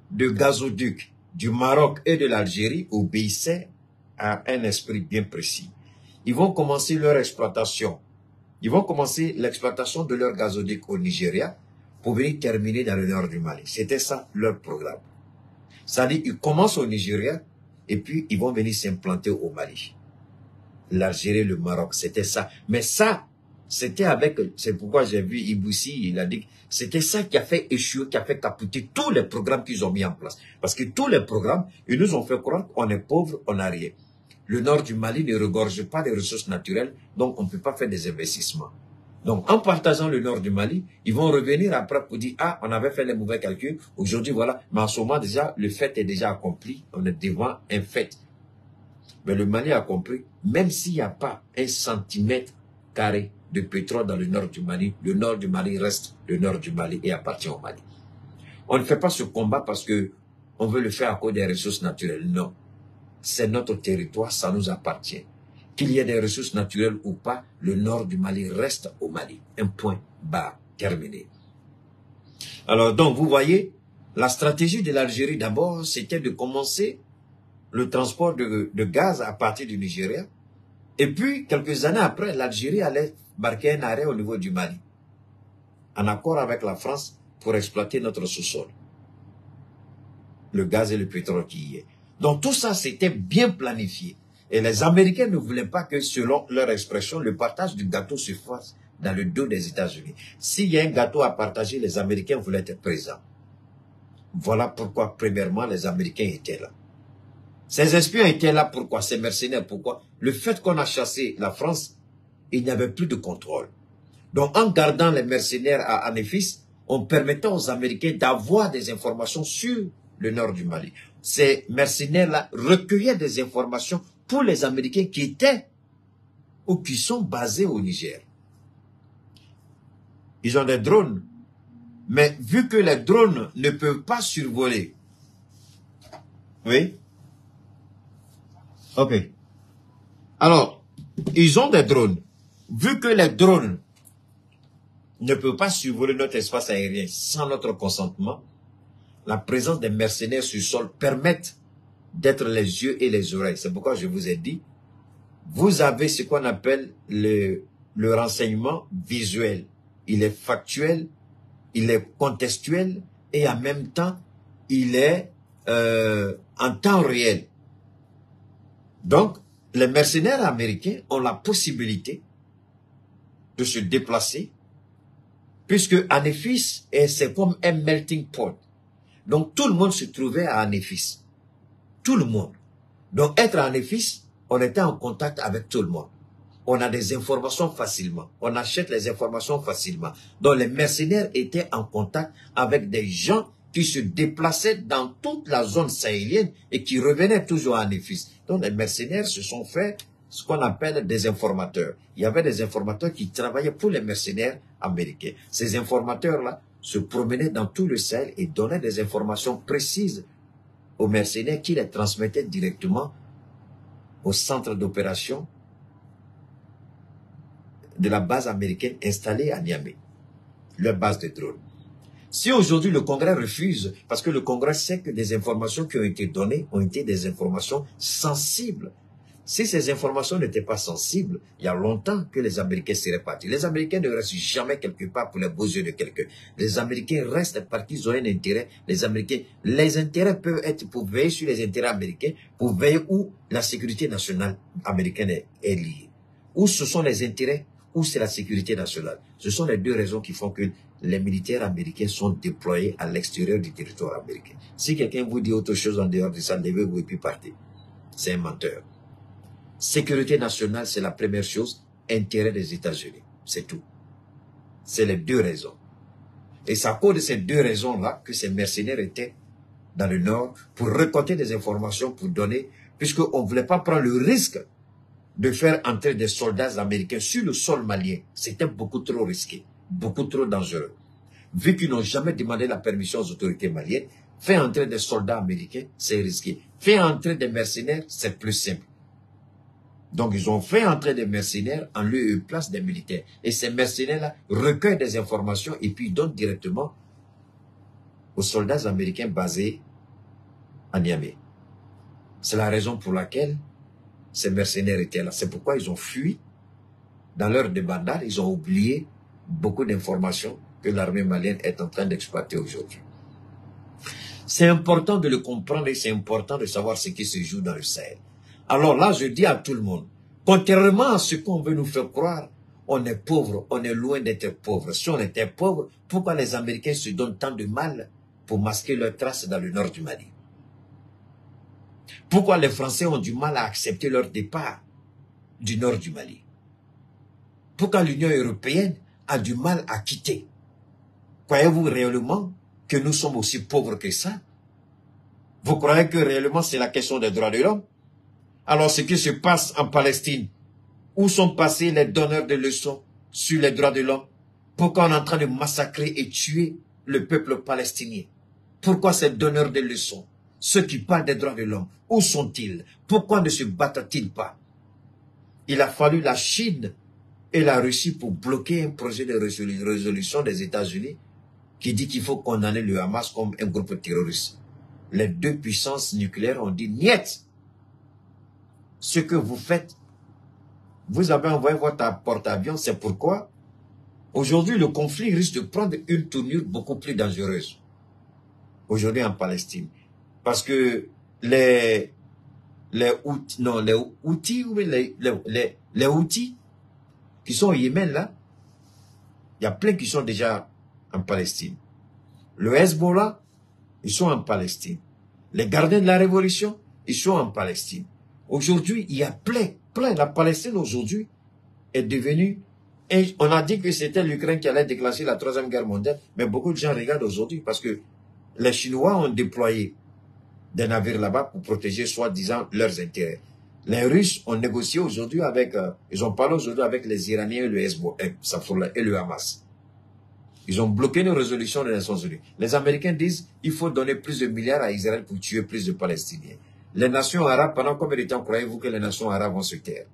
de gazoduc du Maroc et de l'Algérie obéissait à un esprit bien précis. Ils vont commencer leur exploitation. Ils vont commencer l'exploitation de leur gazoduc au Nigeria pour venir terminer dans le nord du Mali. C'était ça leur programme. C'est-à-dire, ils commencent au Nigeria et puis ils vont venir s'implanter au Mali. L'Algérie, le Maroc, c'était ça. Mais ça, c'était avec, c'est pourquoi j'ai vu Iboussi, il a dit, c'était ça qui a fait échouer, qui a fait capoter tous les programmes qu'ils ont mis en place. Parce que tous les programmes, ils nous ont fait croire qu'on est pauvre, on n'a rien. Le nord du Mali ne regorge pas des ressources naturelles, donc on ne peut pas faire des investissements. Donc, en partageant le nord du Mali, ils vont revenir après pour dire, ah, on avait fait les mauvais calculs, aujourd'hui, voilà. Mais en ce moment, déjà, le fait est déjà accompli. On est devant un fait. Mais le Mali a compris, même s'il n'y a pas un centimètre carré de pétrole dans le nord du Mali. Le nord du Mali reste le nord du Mali et appartient au Mali. On ne fait pas ce combat parce que on veut le faire à cause des ressources naturelles. Non. C'est notre territoire, ça nous appartient. Qu'il y ait des ressources naturelles ou pas, le nord du Mali reste au Mali. Un point barre, terminé. Alors donc, vous voyez, la stratégie de l'Algérie d'abord, c'était de commencer le transport de gaz à partir du Nigeria. Et puis, quelques années après, l'Algérie allait marquer un arrêt au niveau du Mali, en accord avec la France pour exploiter notre sous-sol. Le gaz et le pétrole qui y est. Donc tout ça, c'était bien planifié. Et les Américains ne voulaient pas que, selon leur expression, le partage du gâteau se fasse dans le dos des États-Unis. S'il y a un gâteau à partager, les Américains voulaient être présents. Voilà pourquoi, premièrement, les Américains étaient là. Ces espions étaient là, pourquoi? Ces mercenaires, pourquoi? Le fait qu'on a chassé la France, il n'y avait plus de contrôle. Donc, en gardant les mercenaires à Anefis, on permettait aux Américains d'avoir des informations sur le nord du Mali. Ces mercenaires-là recueillaient des informations pour les Américains qui étaient ou qui sont basés au Niger. Ils ont des drones. Mais vu que les drones ne peuvent pas survoler, oui? Ok. Alors, ils ont des drones. Vu que les drones ne peuvent pas survoler notre espace aérien sans notre consentement, la présence des mercenaires sur sol permet d'être les yeux et les oreilles. C'est pourquoi je vous ai dit, vous avez ce qu'on appelle le renseignement visuel. Il est factuel, il est contextuel et en même temps, il est en temps réel. Donc, les mercenaires américains ont la possibilité de se déplacer puisque Anefis, c'est comme un melting pot. Donc, tout le monde se trouvait à Anefis. Tout le monde. Donc, être à Anefis, on était en contact avec tout le monde. On a des informations facilement. On achète les informations facilement. Donc, les mercenaires étaient en contact avec des gens qui se déplaçaient dans toute la zone sahélienne et qui revenaient toujours à Anefis. Donc, les mercenaires se sont fait ce qu'on appelle des informateurs. Il y avait des informateurs qui travaillaient pour les mercenaires américains. Ces informateurs-là se promenaient dans tout le Sahel et donnaient des informations précises aux mercenaires qui les transmettaient directement au centre d'opération de la base américaine installée à Niamey, leur base de drones. Si aujourd'hui le Congrès refuse, parce que le Congrès sait que des informations qui ont été données ont été des informations sensibles. Si ces informations n'étaient pas sensibles, il y a longtemps que les Américains seraient partis. Les Américains ne restent jamais quelque part pour les beaux yeux de quelqu'un. Les Américains restent parce qu'ils ont un intérêt. Les intérêts peuvent être pour veiller sur les intérêts américains, pour veiller où la sécurité nationale américaine est liée. Où ce sont les intérêts, où c'est la sécurité nationale. Ce sont les deux raisons qui font que les militaires américains sont déployés à l'extérieur du territoire américain. Si quelqu'un vous dit autre chose en dehors de ça, levez-vous et puis partez. C'est un menteur. Sécurité nationale, c'est la première chose. Intérêt des États-Unis. C'est tout. C'est les deux raisons. Et c'est à cause de ces deux raisons-là que ces mercenaires étaient dans le Nord pour récolter des informations, pour donner, puisqu'on ne voulait pas prendre le risque de faire entrer des soldats américains sur le sol malien. C'était beaucoup trop risqué, beaucoup trop dangereux. Vu qu'ils n'ont jamais demandé la permission aux autorités maliennes, faire entrer des soldats américains, c'est risqué. Faire entrer des mercenaires, c'est plus simple. Donc, ils ont fait entrer des mercenaires en lieu et place des militaires. Et ces mercenaires-là recueillent des informations et puis donnent directement aux soldats américains basés à Niamey. C'est la raison pour laquelle ces mercenaires étaient là. C'est pourquoi ils ont fui. Dans leur débandade, ils ont oublié beaucoup d'informations que l'armée malienne est en train d'exploiter aujourd'hui. C'est important de le comprendre et c'est important de savoir ce qui se joue dans le Sahel. Alors là, je dis à tout le monde, contrairement à ce qu'on veut nous faire croire, on est pauvre, on est loin d'être pauvre. Si on était pauvre, pourquoi les Américains se donnent tant de mal pour masquer leurs traces dans le nord du Mali? Pourquoi les Français ont du mal à accepter leur départ du nord du Mali? Pourquoi l'Union européenne a du mal à quitter? Croyez-vous réellement que nous sommes aussi pauvres que ça? Vous croyez que réellement c'est la question des droits de l'homme? Alors ce qui se passe en Palestine, où sont passés les donneurs de leçons sur les droits de l'homme? Pourquoi on est en train de massacrer et tuer le peuple palestinien? Pourquoi ces donneurs de leçons, ceux qui parlent des droits de l'homme, où sont-ils? Pourquoi ne se battent-ils pas? Il a fallu la Chine et la Russie pour bloquer un projet de résolution des États-Unis qui dit qu'il faut condamner le Hamas comme un groupe terroriste. Les deux puissances nucléaires ont dit « Niet !» Ce que vous faites, vous avez envoyé votre porte-avions, c'est pourquoi aujourd'hui le conflit risque de prendre une tournure beaucoup plus dangereuse. Aujourd'hui en Palestine. Parce que les Houthis qui sont au Yémen là, il y a plein qui sont déjà en Palestine. Le Hezbollah, ils sont en Palestine. Les gardiens de la révolution, ils sont en Palestine. Aujourd'hui, il y a plein. La Palestine aujourd'hui est devenue... Et on a dit que c'était l'Ukraine qui allait déclencher la 3e guerre mondiale. Mais beaucoup de gens regardent aujourd'hui parce que les Chinois ont déployé des navires là-bas pour protéger soi-disant leurs intérêts. Les Russes ont négocié aujourd'hui avec... ils ont parlé aujourd'hui avec les Iraniens et le Hezbollah et le Hamas. Ils ont bloqué une résolution des Nations Unies. Les Américains disent qu'il faut donner plus de milliards à Israël pour tuer plus de Palestiniens. Les nations arabes, pendant combien de temps croyez-vous que les nations arabes vont se taire?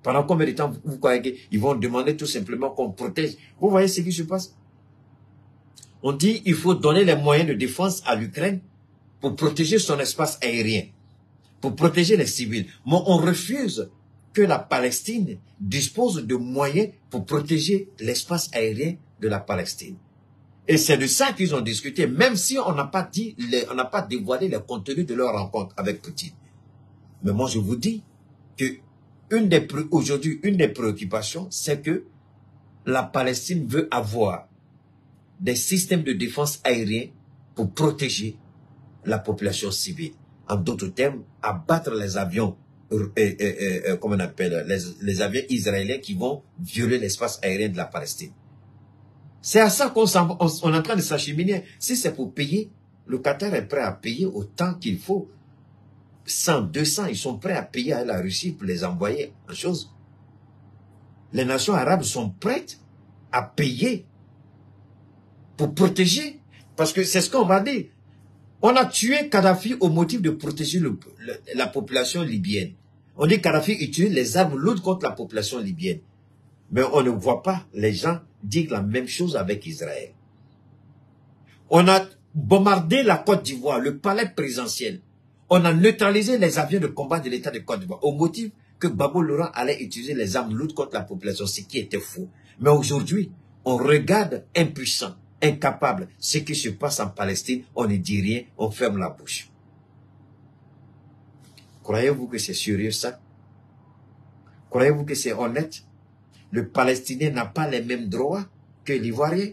Pendant combien de temps vous croyez qu'ils vont demander tout simplement qu'on protège? Vous voyez ce qui se passe? On dit qu'il faut donner les moyens de défense à l'Ukraine pour protéger son espace aérien, pour protéger les civils. Mais on refuse que la Palestine dispose de moyens pour protéger l'espace aérien de la Palestine. Et c'est de ça qu'ils ont discuté, même si on n'a pas dit, on n'a pas dévoilé le contenu de leur rencontre avec Poutine. Mais moi, je vous dis que aujourd'hui, une des préoccupations, c'est que la Palestine veut avoir des systèmes de défense aériens pour protéger la population civile. En d'autres termes, abattre les avions, comment on appelle, les avions israéliens qui vont violer l'espace aérien de la Palestine. C'est à ça qu'on est en train de s'acheminer. Si c'est pour payer, le Qatar est prêt à payer autant qu'il faut. 100, 200, ils sont prêts à payer à la Russie pour les envoyer en chose. Les nations arabes sont prêtes à payer pour protéger. Parce que c'est ce qu'on va dire. On a tué Kadhafi au motif de protéger la population libyenne. On dit que Kadhafi utilise les armes lourdes contre la population libyenne. Mais on ne voit pas les gens dire la même chose avec Israël. On a bombardé la Côte d'Ivoire, le palais présidentiel. On a neutralisé les avions de combat de l'État de Côte d'Ivoire au motif que Gbagbo Laurent allait utiliser les armes lourdes contre la population, ce qui était faux. Mais aujourd'hui, on regarde impuissant, incapable, ce qui se passe en Palestine, on ne dit rien, on ferme la bouche. Croyez-vous que c'est sérieux ça? Croyez-vous que c'est honnête? Le Palestinien n'a pas les mêmes droits que l'Ivoirien.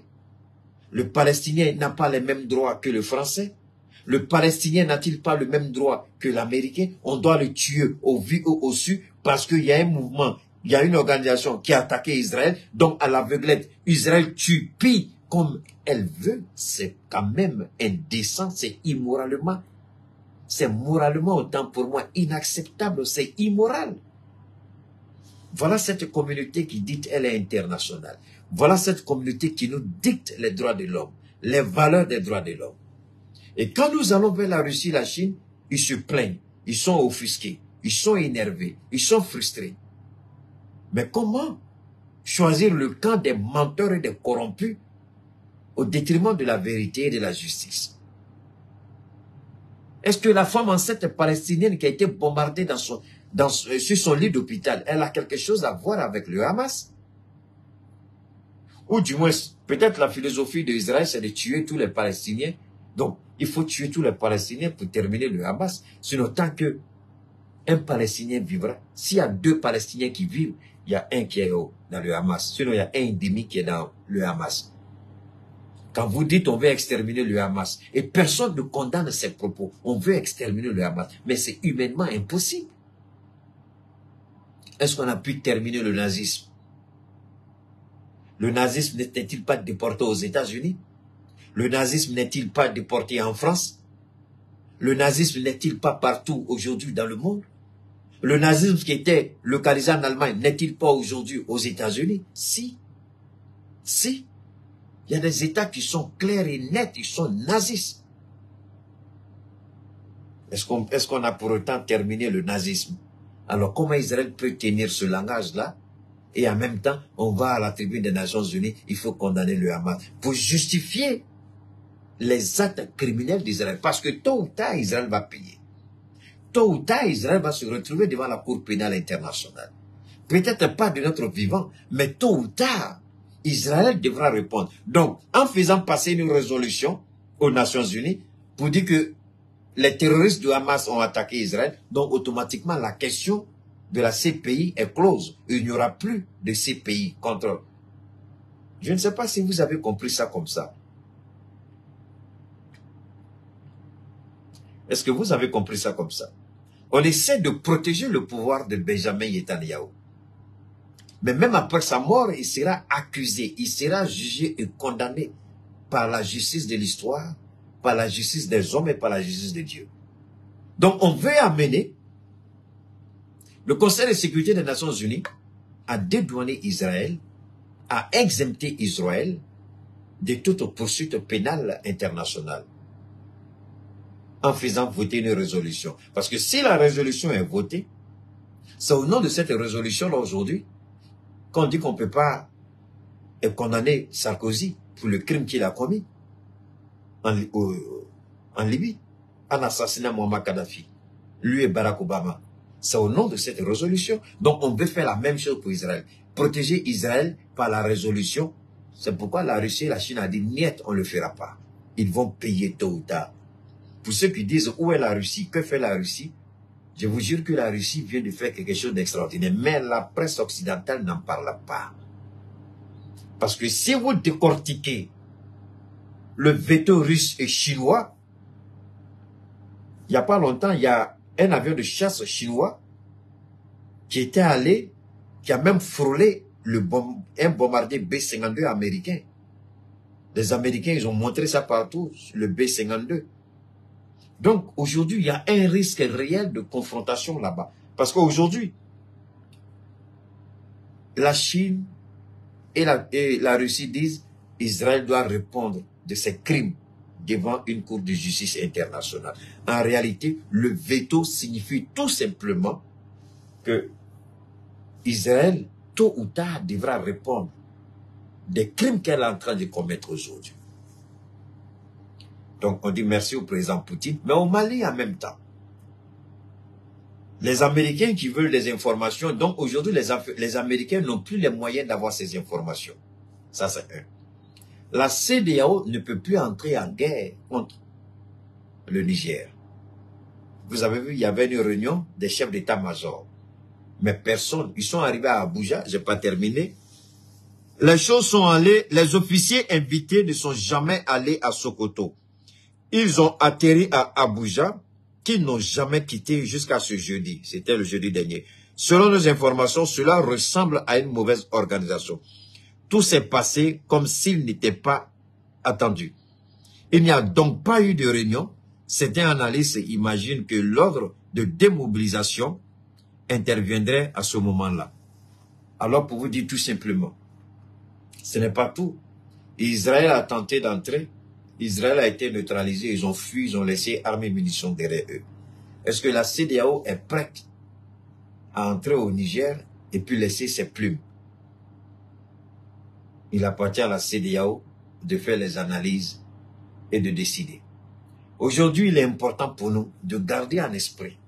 Le Palestinien n'a pas les mêmes droits que le Français. Le Palestinien n'a-t-il pas le même droit que l'Américain? On doit le tuer au vu ou au su parce qu'il y a un mouvement, il y a une organisation qui a attaqué Israël. Donc à l'aveuglette, Israël tue, pille comme elle veut. C'est quand même indécent, c'est immoralement. C'est moralement autant pour moi inacceptable, c'est immoral. Voilà cette communauté qui dit elle est internationale. Voilà cette communauté qui nous dicte les droits de l'homme, les valeurs des droits de l'homme. Et quand nous allons vers la Russie, la Chine, ils se plaignent, ils sont offusqués, ils sont énervés, ils sont frustrés. Mais comment choisir le camp des menteurs et des corrompus au détriment de la vérité et de la justice? Est-ce que la femme enceinte palestinienne qui a été bombardée sur son lit d'hôpital, elle a quelque chose à voir avec le Hamas? Ou du moins, peut-être la philosophie d'Israël, c'est de tuer tous les Palestiniens. Donc, il faut tuer tous les Palestiniens pour terminer le Hamas. Sinon, tant que un Palestinien vivra, s'il y a 2 Palestiniens qui vivent, il y a un qui est dans le Hamas. Sinon, il y a un demi qui est dans le Hamas. Quand vous dites on veut exterminer le Hamas, et personne ne condamne ces propos, on veut exterminer le Hamas, mais c'est humainement impossible. Est-ce qu'on a pu terminer le nazisme? Le nazisme n'est-il pas déporté aux États-Unis? Le nazisme n'est-il pas déporté en France? Le nazisme n'est-il pas partout aujourd'hui dans le monde? Le nazisme qui était localisé en Allemagne, n'est-il pas aujourd'hui aux États-Unis? Si. Si. Il y a des États qui sont clairs et nets, ils sont nazistes. Est-ce qu'on a pour autant terminé le nazisme? Alors comment Israël peut tenir ce langage-là? Et en même temps, on va à la tribune des Nations Unies, il faut condamner le Hamas. Pour justifier les actes criminels d'Israël. Parce que tôt ou tard, Israël va payer. Tôt ou tard, Israël va se retrouver devant la Cour pénale internationale. Peut-être pas de notre vivant, mais tôt ou tard, Israël devra répondre. Donc, en faisant passer une résolution aux Nations Unies pour dire que les terroristes du Hamas ont attaqué Israël, donc automatiquement la question de la CPI est close. Il n'y aura plus de CPI contre. Je ne sais pas si vous avez compris ça comme ça. Est-ce que vous avez compris ça comme ça? On essaie de protéger le pouvoir de Benjamin Netanyahu. Mais même après sa mort, il sera accusé, il sera jugé et condamné par la justice de l'histoire, par la justice des hommes et par la justice de Dieu. Donc on veut amener le Conseil de sécurité des Nations Unies à dédouaner Israël, à exempter Israël de toute poursuite pénale internationale en faisant voter une résolution. Parce que si la résolution est votée, c'est au nom de cette résolution-là aujourd'hui qu'on dit qu'on ne peut pas condamner Sarkozy pour le crime qu'il a commis en Libye, en assassinant Muammar Kadhafi, lui et Barack Obama. C'est au nom de cette résolution. Donc on veut faire la même chose pour Israël. Protéger Israël par la résolution. C'est pourquoi la Russie et la Chine a dit, niet, on ne le fera pas. Ils vont payer tôt ou tard. Pour ceux qui disent, où est la Russie? Que fait la Russie? Je vous jure que la Russie vient de faire quelque chose d'extraordinaire. Mais la presse occidentale n'en parle pas. Parce que si vous décortiquez le veto russe et chinois, il n'y a pas longtemps, il y a un avion de chasse chinois qui était allé, qui a même frôlé un bombardier B-52 américain. Les Américains, ils ont montré ça partout, le B-52. Donc, aujourd'hui, il y a un risque réel de confrontation là-bas. Parce qu'aujourd'hui, la Chine et la Russie disent Israël doit répondre de ses crimes devant une cour de justice internationale. En réalité, le veto signifie tout simplement que Israël, tôt ou tard, devra répondre des crimes qu'elle est en train de commettre aujourd'hui. Donc, on dit merci au président Poutine, mais au Mali en même temps. Les Américains qui veulent des informations, donc aujourd'hui, les Américains n'ont plus les moyens d'avoir ces informations. Ça, c'est un. La CEDEAO ne peut plus entrer en guerre contre le Niger. Vous avez vu, il y avait une réunion des chefs d'état-major. Mais personne, ils sont arrivés à Abuja, je n'ai pas terminé. Les choses sont allées, les officiers invités ne sont jamais allés à Sokoto. Ils ont atterri à Abuja, qu'ils n'ont jamais quitté jusqu'à ce jeudi. C'était le jeudi dernier. Selon nos informations, cela ressemble à une mauvaise organisation. Tout s'est passé comme s'il n'était pas attendu. Il n'y a donc pas eu de réunion. Certains analystes imaginent que l'ordre de démobilisation interviendrait à ce moment-là. Alors, pour vous dire tout simplement, ce n'est pas tout. Israël a tenté d'entrer. Israël a été neutralisé. Ils ont fui, ils ont laissé armes et munitions derrière eux. Est-ce que la CEDEAO est prête à entrer au Niger et puis laisser ses plumes? Il appartient à la CEDEAO de faire les analyses et de décider. Aujourd'hui, il est important pour nous de garder en esprit.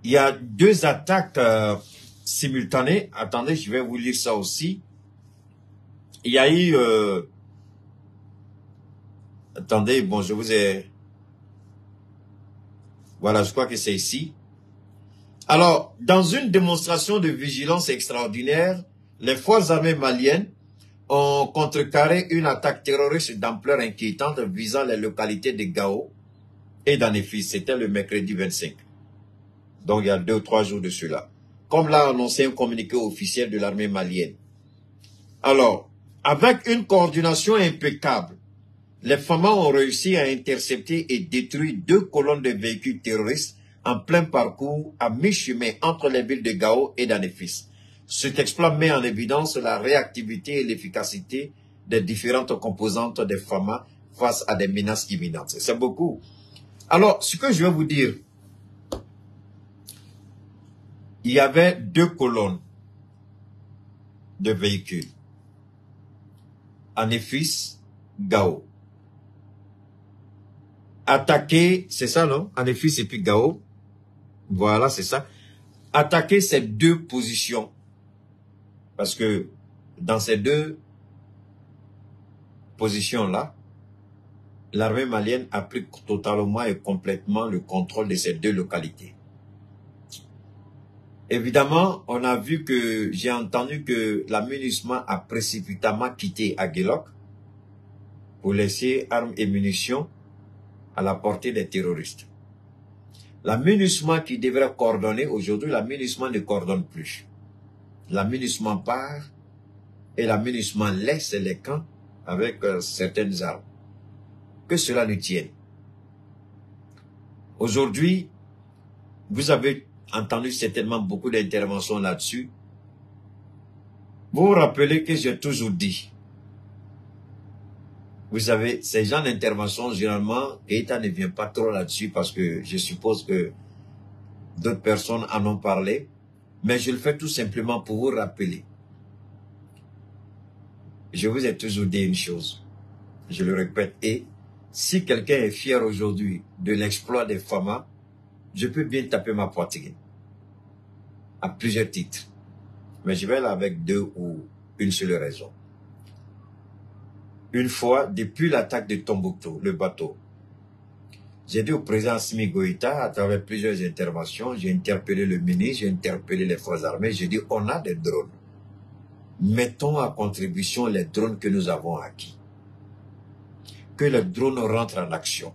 Il y a deux attaques simultanées. Attendez, je vais vous lire ça aussi. Il y a eu... attendez, bon, je vous ai... Voilà, je crois que c'est ici. Alors, dans une démonstration de vigilance extraordinaire, les forces armées maliennes ont contrecarré une attaque terroriste d'ampleur inquiétante visant les localités de Gao et d'Anefis. C'était le mercredi 25. Donc, il y a 2 ou 3 jours de cela. Comme l'a annoncé un communiqué officiel de l'armée malienne. Alors, avec une coordination impeccable, les FAMA ont réussi à intercepter et détruire 2 colonnes de véhicules terroristes en plein parcours à mi-chemin entre les villes de Gao et d'Anefis. Cet exploit met en évidence la réactivité et l'efficacité des différentes composantes des FAMA face à des menaces imminentes. C'est beaucoup. Alors, ce que je vais vous dire, il y avait 2 colonnes de véhicules. Anefis, Gao. Attaquer, c'est ça non? Anefis et puis Gao. Voilà, c'est ça. Attaquer ces 2 positions. Parce que dans ces 2 positions-là, l'armée malienne a pris totalement et complètement le contrôle de ces 2 localités. Évidemment, on a vu que, j'ai entendu que la MINUSMA a précipitamment quitté Aguelok pour laisser armes et munitions à la portée des terroristes. La MINUSMA qui devrait coordonner, aujourd'hui, la MINUSMA ne coordonne plus. La MINUSMA part et la MINUSMA laisse les camps avec certaines armes. Que cela nous tienne. Aujourd'hui, vous avez entendu certainement beaucoup d'interventions là-dessus. Vous vous rappelez que j'ai toujours dit, vous savez, ces genres d'intervention, généralement, Keïta ne vient pas trop là-dessus parce que je suppose que d'autres personnes en ont parlé, mais je le fais tout simplement pour vous rappeler. Je vous ai toujours dit une chose, je le répète, et si quelqu'un est fier aujourd'hui de l'exploit des FAMA, je peux bien taper ma poitrine, à plusieurs titres, mais je vais là avec 2 ou une seule raison. Une fois, depuis l'attaque de Tombouctou, le bateau, j'ai dit au président Assimi Goïta, à travers plusieurs interventions, j'ai interpellé le ministre, j'ai interpellé les forces armées, j'ai dit on a des drones. Mettons à contribution les drones que nous avons acquis. Que les drones rentrent en action.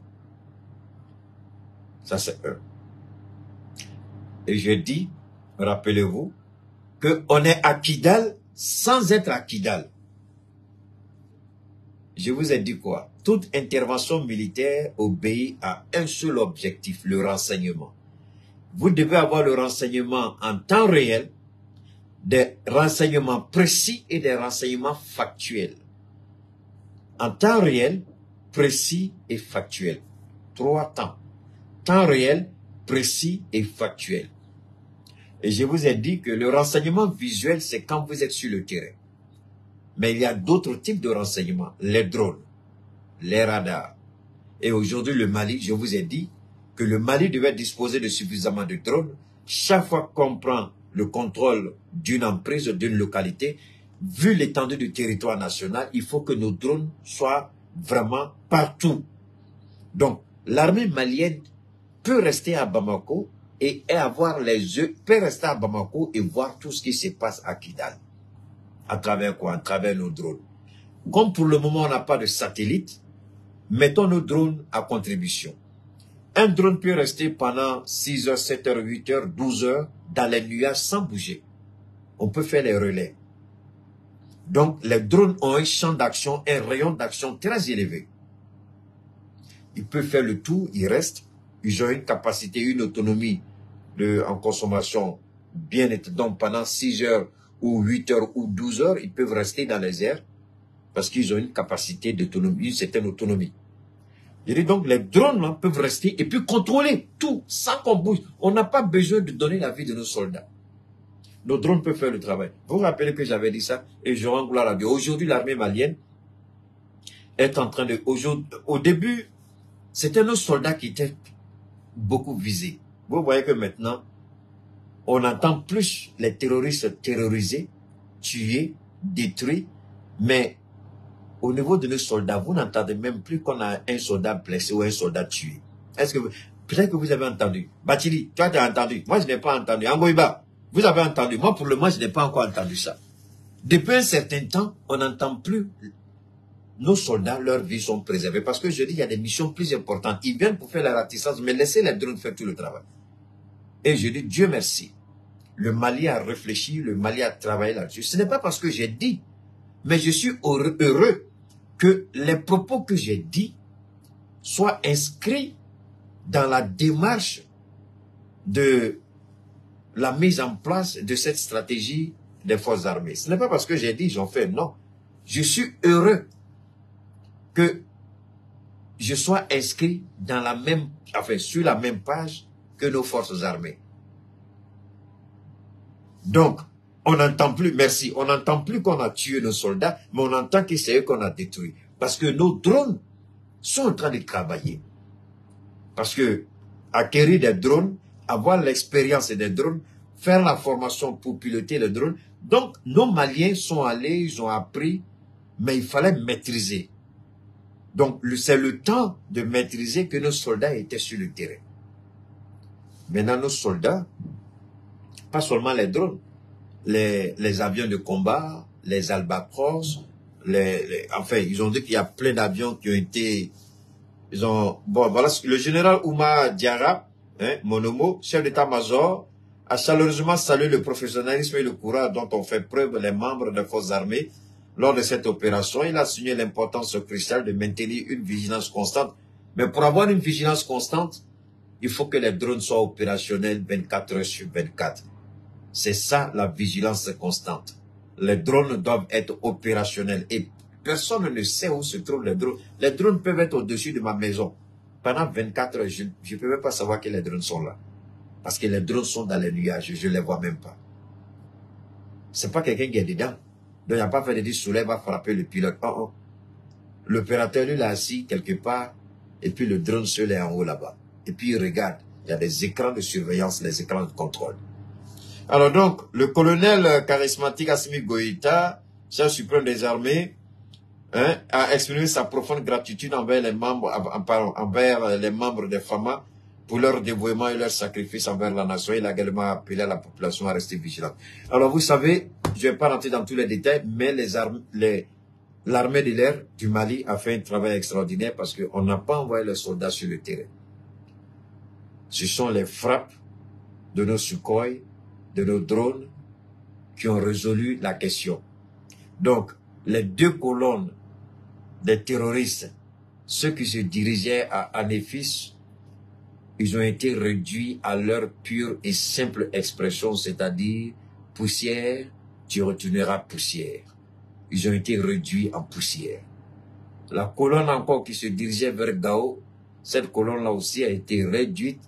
Ça c'est un. Et je dis, rappelez-vous, qu'on est à Kidal sans être à Kidal. Je vous ai dit quoi? Toute intervention militaire obéit à un seul objectif, le renseignement. Vous devez avoir le renseignement en temps réel, des renseignements précis et des renseignements factuels. En temps réel, précis et factuel. 3 temps. Temps réel, précis et factuel. Et je vous ai dit que le renseignement visuel, c'est quand vous êtes sur le terrain. Mais il y a d'autres types de renseignements. Les drones, les radars. Et aujourd'hui, le Mali, je vous ai dit que le Mali devait disposer de suffisamment de drones. Chaque fois qu'on prend le contrôle d'une emprise, d'une localité, vu l'étendue du territoire national, il faut que nos drones soient vraiment partout. Donc, l'armée malienne peut rester à Bamako et avoir les yeux, peut rester à Bamako et voir tout ce qui se passe à Kidal. À travers quoi? À travers nos drones. Comme pour le moment, on n'a pas de satellite, mettons nos drones à contribution. Un drone peut rester pendant 6 heures, 7 heures, 8 heures, 12 heures dans les nuages sans bouger. On peut faire les relais. Donc, les drones ont un champ d'action, un rayon d'action très élevé. Ils peuvent faire le tour, ils restent. Ils ont une capacité, une autonomie en consommation bien établie. Donc, pendant 6 heures ou 8 heures ou 12 heures, ils peuvent rester dans les airs parce qu'ils ont une capacité d'autonomie, une certaine autonomie. Je dis donc, les drones là, peuvent rester et puis contrôler tout sans qu'on bouge. On n'a pas besoin de donner la vie de nos soldats. Nos drones peuvent faire le travail. Vous vous rappelez que j'avais dit ça et je rends gloire à Dieu. Aujourd'hui, l'armée malienne est en train de... Au début, c'était nos soldats qui étaient beaucoup visés. Vous voyez que maintenant, on entend plus les terroristes terrorisés, tués, détruits, mais au niveau de nos soldats, vous n'entendez même plus qu'on a un soldat blessé ou un soldat tué. Est-ce que peut-être que vous avez entendu? Batili, toi tu as entendu. Moi je n'ai pas entendu. Angoïba, vous avez entendu. Moi pour le moment je n'ai pas encore entendu ça. Depuis un certain temps, on n'entend plus nos soldats, leurs vies sont préservées. Parce que je dis, il y a des missions plus importantes. Ils viennent pour faire la ratissage, mais laissez les drones faire tout le travail. Et je dis, Dieu merci. Le Mali a réfléchi, le Mali a travaillé là-dessus. Ce n'est pas parce que j'ai dit, mais je suis heureux que les propos que j'ai dit soient inscrits dans la démarche de la mise en place de cette stratégie des forces armées. Ce n'est pas parce que j'ai dit j'en fais, non. Je suis heureux que je sois inscrit dans la même, enfin, sur la même page que nos forces armées. Donc, on n'entend plus, merci, on n'entend plus qu'on a tué nos soldats, mais on entend que c'est eux qu'on a détruits. Parce que nos drones sont en train de travailler. Parce que acquérir des drones, avoir l'expérience des drones, faire la formation pour piloter les drones. Donc, nos Maliens sont allés, ils ont appris, mais il fallait maîtriser. Donc, c'est le temps de maîtriser que nos soldats étaient sur le terrain. Maintenant, nos soldats, pas seulement les drones, les avions de combat, les Albatros, enfin, ils ont dit qu'il y a plein d'avions qui ont été... bon, voilà, le général Oumar Diarra, Monomo, chef d'état-major, a chaleureusement salué le professionnalisme et le courage dont ont fait preuve les membres des forces armées lors de cette opération. Il a souligné l'importance cruciale de maintenir une vigilance constante. Mais pour avoir une vigilance constante, il faut que les drones soient opérationnels 24 heures sur 24. C'est ça la vigilance constante. Les drones doivent être opérationnels et personne ne sait où se trouvent les drones. Les drones peuvent être au-dessus de ma maison. Pendant 24 heures, je ne peux même pas savoir que les drones sont là. Parce que les drones sont dans les nuages, je ne les vois même pas. C'est pas quelqu'un qui est dedans. Donc il n'y a pas fait de dire soleil va frapper le pilote. Oh, oh. L'opérateur, lui, l'a assis quelque part, et puis le drone seul est en haut là-bas. Et puis il regarde, il y a des écrans de surveillance, les écrans de contrôle. Alors donc, le colonel charismatique Assimi Goïta, chef suprême des armées, a exprimé sa profonde gratitude envers les membres des FAMA pour leur dévouement et leur sacrifice envers la nation. Il a également appelé à la population à rester vigilante. Alors vous savez, je ne vais pas rentrer dans tous les détails, mais l'armée de l'air du Mali a fait un travail extraordinaire parce qu'on n'a pas envoyé les soldats sur le terrain. Ce sont les frappes de nos Sukhoi, de nos drones qui ont résolu la question. Donc, les deux colonnes des terroristes, ceux qui se dirigeaient à Anéfis, ils ont été réduits à leur pure et simple expression, c'est-à-dire poussière, tu retourneras poussière. Ils ont été réduits en poussière. La colonne encore qui se dirigeait vers Gao, cette colonne-là aussi a été réduite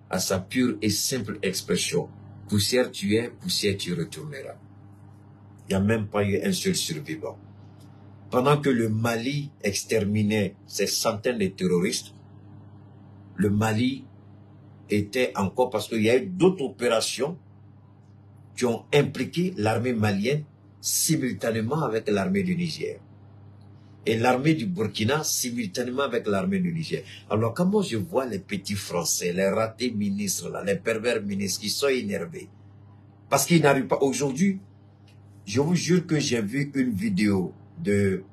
à sa pure et simple expression. Poussière tu es, poussière tu retourneras. Il n'y a même pas eu un seul survivant. Pendant que le Mali exterminait ces centaines de terroristes, le Mali était encore, parce qu'il y a eu d'autres opérations qui ont impliqué l'armée malienne simultanément avec l'armée du Niger. Et l'armée du Burkina simultanément avec l'armée du Niger. Alors quand moi je vois les petits Français, les ratés ministres, là, les pervers ministres qui sont énervés, parce qu'ils n'arrivent pas. Aujourd'hui, je vous jure que j'ai vu une vidéo de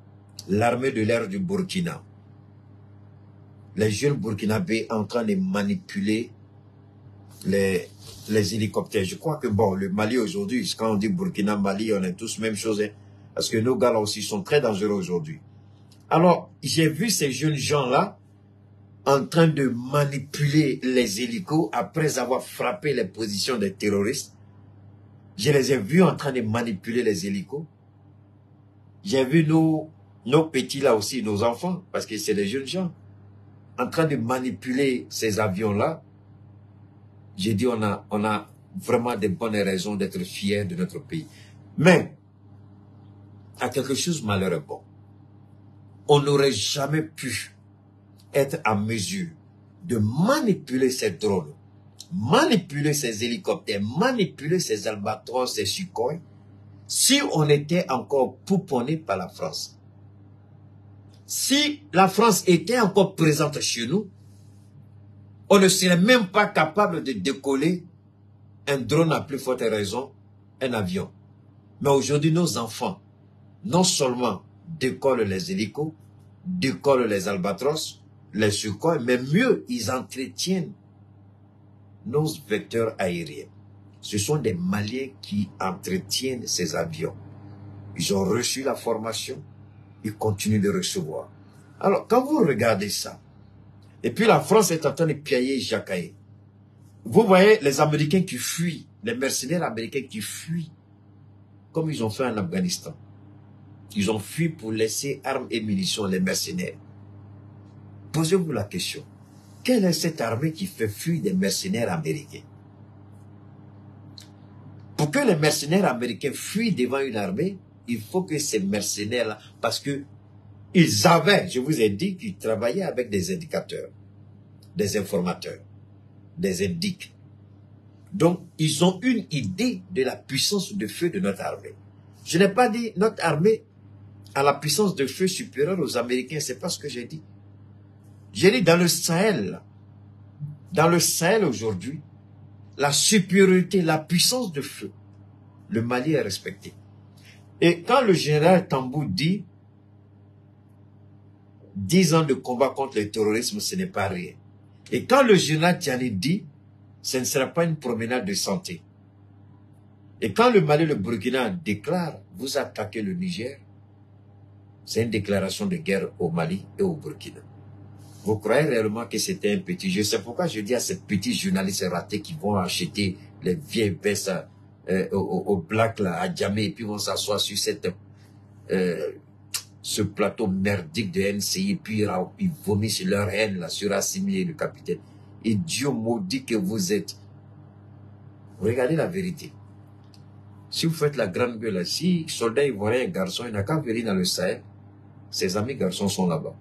l'armée de l'air du Burkina. Les jeunes Burkinabés en train de manipuler les hélicoptères. Je crois que bon, le Mali aujourd'hui, quand on dit Burkina, Mali, on est tous même chose. Hein, parce que nos gars là aussi sont très dangereux aujourd'hui. Alors, j'ai vu ces jeunes gens-là en train de manipuler les hélicos après avoir frappé les positions des terroristes. Je les ai vus en train de manipuler les hélicos. J'ai vu nos petits là aussi, nos enfants, parce que c'est des jeunes gens, en train de manipuler ces avions-là. J'ai dit, on a vraiment de bonnes raisons d'être fiers de notre pays. Mais, à quelque chose de malheureux, bon, on n'aurait jamais pu être en mesure de manipuler ces drones, manipuler ces hélicoptères, manipuler ces albatros, ces Sukhoi, si on était encore pouponné par la France. Si la France était encore présente chez nous, on ne serait même pas capable de décoller un drone à plus forte raison, un avion. Mais aujourd'hui, nos enfants, non seulement décollent les hélicos, décollent les albatros, les Sukhoi, mais mieux, ils entretiennent nos vecteurs aériens. Ce sont des Maliens qui entretiennent ces avions. Ils ont reçu la formation, ils continuent de recevoir. Alors, quand vous regardez ça, et puis la France est en train de piailler Jacques. Vous voyez les Américains qui fuient, les mercenaires américains qui fuient, comme ils ont fait en Afghanistan. Ils ont fui pour laisser armes et munitions, les mercenaires. Posez-vous la question. Quelle est cette armée qui fait fuir des mercenaires américains? Pour que les mercenaires américains fuient devant une armée, il faut que ces mercenaires-là, parce que ils avaient, je vous ai dit, qu'ils travaillaient avec des indicateurs, des informateurs, des indiques. Donc, ils ont une idée de la puissance de feu de notre armée. Je n'ai pas dit notre armée a la puissance de feu supérieure aux Américains, c'est pas ce que j'ai dit. J'ai dit dans le Sahel aujourd'hui, la supériorité, la puissance de feu, le Mali est respecté. Et quand le général Tambou dit 10 ans de combat contre le terrorisme, ce n'est pas rien. Et quand le général Tiani dit, ce ne sera pas une promenade de santé. Et quand le Mali et le Burkina déclarent, vous attaquez le Niger, c'est une déclaration de guerre au Mali et au Burkina. Vous croyez réellement que c'était un petit jeu? C'est pourquoi je dis à ces petits journalistes ratés qui vont acheter les vieilles vestes au Black là, à Djamé, et puis vont s'asseoir sur ce plateau merdique de NCI, et puis ils vomissent leur haine là, sur Assimi et le capitaine. Idiot maudit que vous êtes. Regardez la vérité. Si vous faites la grande gueule là, si soldat ivoirien, garçon, il n'a qu'à venir dans le Sahel, ses amis garçons sont là-bas.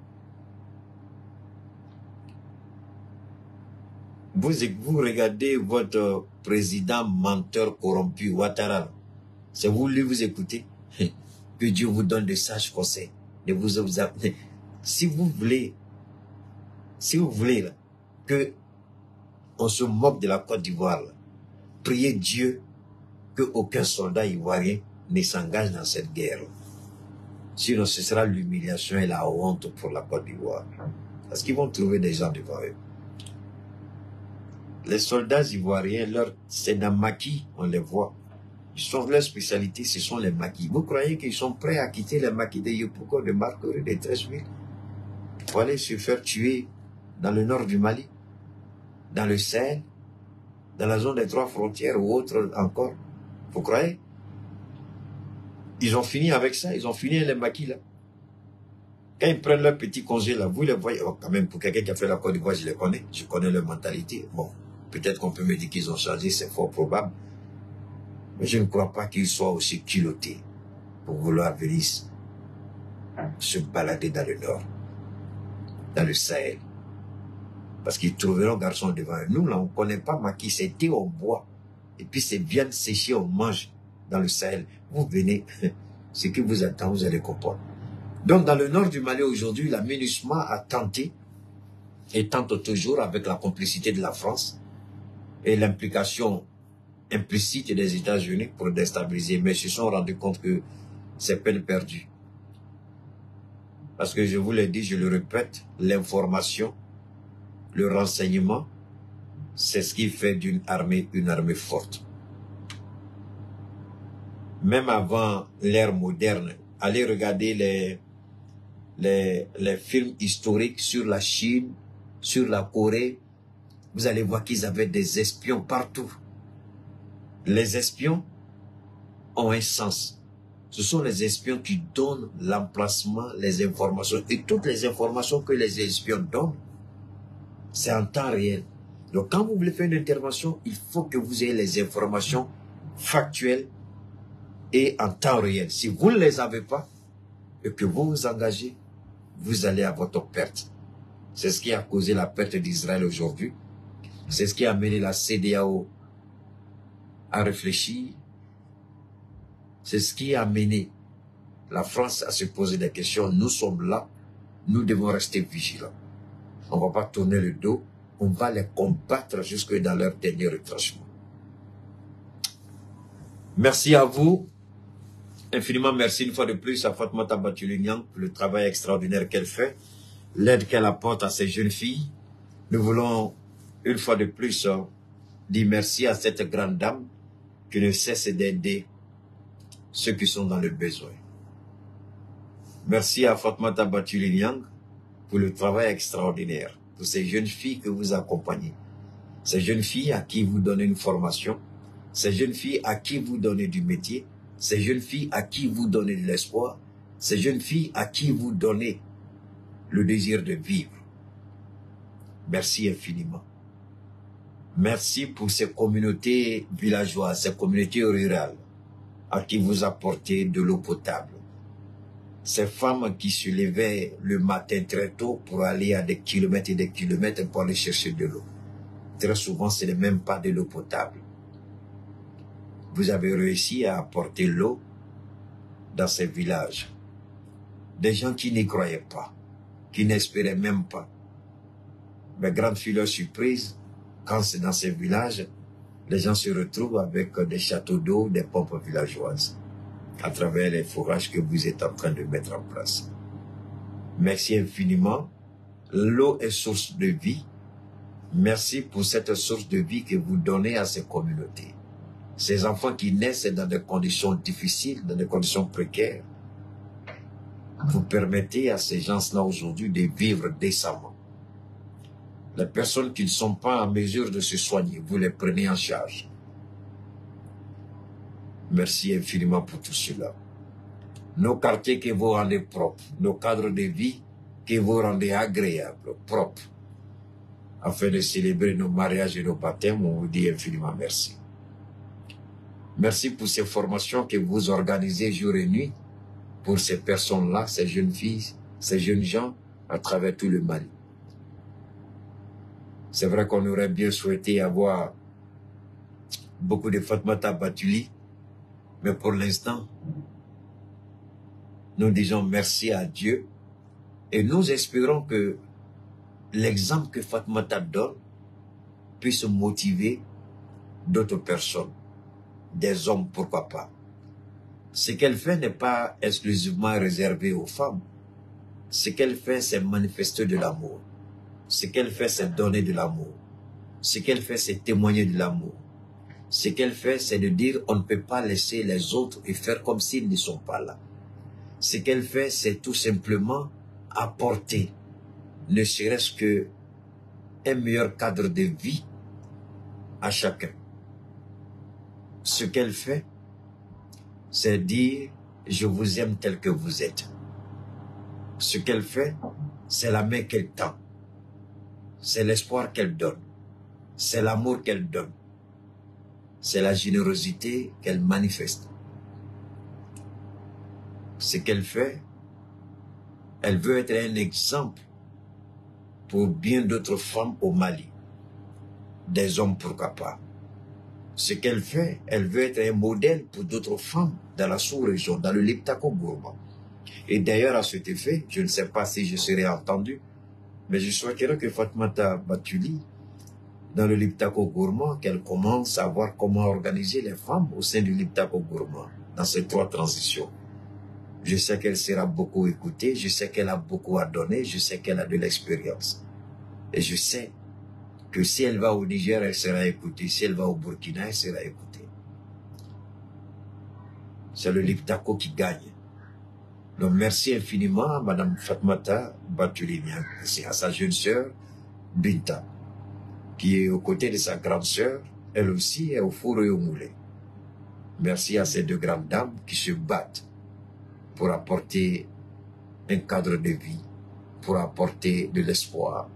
Vous regardez votre président menteur corrompu, Ouattara. C'est vous, lui, vous écoutez. Que Dieu vous donne de sages conseils. Si vous voulez là, que on se moque de la Côte d'Ivoire, priez Dieu que aucun soldat ivoirien ne s'engage dans cette guerre. Sinon, ce sera l'humiliation et la honte pour la Côte d'Ivoire. Parce qu'ils vont trouver des gens devant eux. Les soldats ivoiriens, c'est dans maquis, on les voit. Leur spécialité, ce sont les maquis. Vous croyez qu'ils sont prêts à quitter les maquis de Yopougon, de Marcory, de Treichville, pour aller se faire tuer dans le nord du Mali, dans le Sahel, dans la zone des 3 frontières ou autre encore? Vous croyez? Ils ont fini avec ça, ils ont fini les maquis là. Quand ils prennent leur petit congé là, vous les voyez, oh, quand même, pour quelqu'un qui a fait la Côte d'Ivoire, je connais leur mentalité. Bon, peut-être qu'on peut me dire qu'ils ont changé, c'est fort probable. Mais je ne crois pas qu'ils soient aussi culottés pour vouloir venir se balader dans le nord, dans le Sahel. Parce qu'ils trouveront garçons devant eux. Nous, là, on ne connaît pas maquis, c'est thé, on boit. Et puis c'est viande séchée, on mange dans le Sahel. Vous venez, ce qui vous attend, vous allez comprendre. Donc, dans le nord du Mali aujourd'hui, la MINUSMA a tenté, et tente toujours avec la complicité de la France, et l'implication implicite des États-Unis pour déstabiliser, mais ils se sont rendus compte que c'est peine perdue. Parce que je vous l'ai dit, je le répète, l'information, le renseignement, c'est ce qui fait d'une armée une armée forte. Même avant l'ère moderne, allez regarder les films historiques sur la Chine, sur la Corée, vous allez voir qu'ils avaient des espions partout. Les espions ont un sens. Ce sont les espions qui donnent l'emplacement, les informations. Et toutes les informations que les espions donnent, c'est en temps réel. Donc quand vous voulez faire une intervention, il faut que vous ayez les informations factuelles et en temps réel. Si vous ne les avez pas et que vous vous engagez, vous allez à votre perte. C'est ce qui a causé la perte d'Israël aujourd'hui. C'est ce qui a amené la CEDEAO à réfléchir. C'est ce qui a amené la France à se poser des questions. Nous sommes là, nous devons rester vigilants. On ne va pas tourner le dos, on va les combattre jusque dans leur dernier retranchement. Merci à vous. Infiniment merci une fois de plus à Fatoumata Batouli-Niang pour le travail extraordinaire qu'elle fait, l'aide qu'elle apporte à ces jeunes filles. Nous voulons une fois de plus dire merci à cette grande dame qui ne cesse d'aider ceux qui sont dans le besoin. Merci à Fatoumata Batouli-Niang pour le travail extraordinaire, pour ces jeunes filles que vous accompagnez. ces jeunes filles à qui vous donnez une formation, ces jeunes filles à qui vous donnez du métier, ces jeunes filles à qui vous donnez de l'espoir, ces jeunes filles à qui vous donnez le désir de vivre. Merci infiniment. Merci pour ces communautés villageoises, ces communautés rurales à qui vous apportez de l'eau potable. Ces femmes qui se levaient le matin très tôt pour aller à des kilomètres et des kilomètres pour aller chercher de l'eau. Très souvent, ce n'est même pas de l'eau potable. Vous avez réussi à apporter l'eau dans ces villages. Des gens qui n'y croyaient pas, qui n'espéraient même pas. Mais grande fut leur surprise, quand c'est dans ces villages, les gens se retrouvent avec des châteaux d'eau, des pompes villageoises, à travers les forages que vous êtes en train de mettre en place. Merci infiniment. L'eau est source de vie. Merci pour cette source de vie que vous donnez à ces communautés. Ces enfants qui naissent dans des conditions difficiles, dans des conditions précaires, vous permettez à ces gens-là aujourd'hui de vivre décemment. Les personnes qui ne sont pas en mesure de se soigner, vous les prenez en charge. Merci infiniment pour tout cela. Nos quartiers que vous rendez propres, nos cadres de vie que vous rendez agréables, propres, afin de célébrer nos mariages et nos baptêmes, on vous dit infiniment merci. Merci pour ces formations que vous organisez jour et nuit pour ces personnes-là, ces jeunes filles, ces jeunes gens à travers tout le Mali. C'est vrai qu'on aurait bien souhaité avoir beaucoup de Fatmata Batuli, mais pour l'instant, nous disons merci à Dieu et nous espérons que l'exemple que Fatmata donne puisse motiver d'autres personnes, des hommes, pourquoi pas. Ce qu'elle fait n'est pas exclusivement réservé aux femmes. Ce qu'elle fait, c'est manifester de l'amour. Ce qu'elle fait, c'est donner de l'amour. Ce qu'elle fait, c'est témoigner de l'amour. Ce qu'elle fait, c'est de dire on ne peut pas laisser les autres et faire comme s'ils ne sont pas là. Ce qu'elle fait, c'est tout simplement apporter, ne serait-ce que un meilleur cadre de vie à chacun. Ce qu'elle fait, c'est dire je vous aime tel que vous êtes. Ce qu'elle fait, c'est la main qu'elle tend. C'est l'espoir qu'elle donne. C'est l'amour qu'elle donne. C'est la générosité qu'elle manifeste. Ce qu'elle fait, elle veut être un exemple pour bien d'autres femmes au Mali. Des hommes, pourquoi pas. Ce qu'elle fait, elle veut être un modèle pour d'autres femmes dans la sous-région, dans le Liptako-Gourma. Et d'ailleurs, à cet effet, je ne sais pas si je serai entendu, mais je souhaiterais que Fatmata Batuli, dans le Liptako-Gourma, qu'elle commence à voir comment organiser les femmes au sein du Liptako-Gourma, dans ces 3 transitions. Je sais qu'elle sera beaucoup écoutée, je sais qu'elle a beaucoup à donner, je sais qu'elle a de l'expérience. Et je sais que si elle va au Niger, elle sera écoutée. Si elle va au Burkina, elle sera écoutée. C'est le Liptako qui gagne. Donc merci infiniment à Mme Fatmata Batuli, c'est à sa jeune sœur, Binta, qui est aux côtés de sa grande sœur, elle aussi est au four et au moulin. Merci à ces 2 grandes dames qui se battent pour apporter un cadre de vie, pour apporter de l'espoir,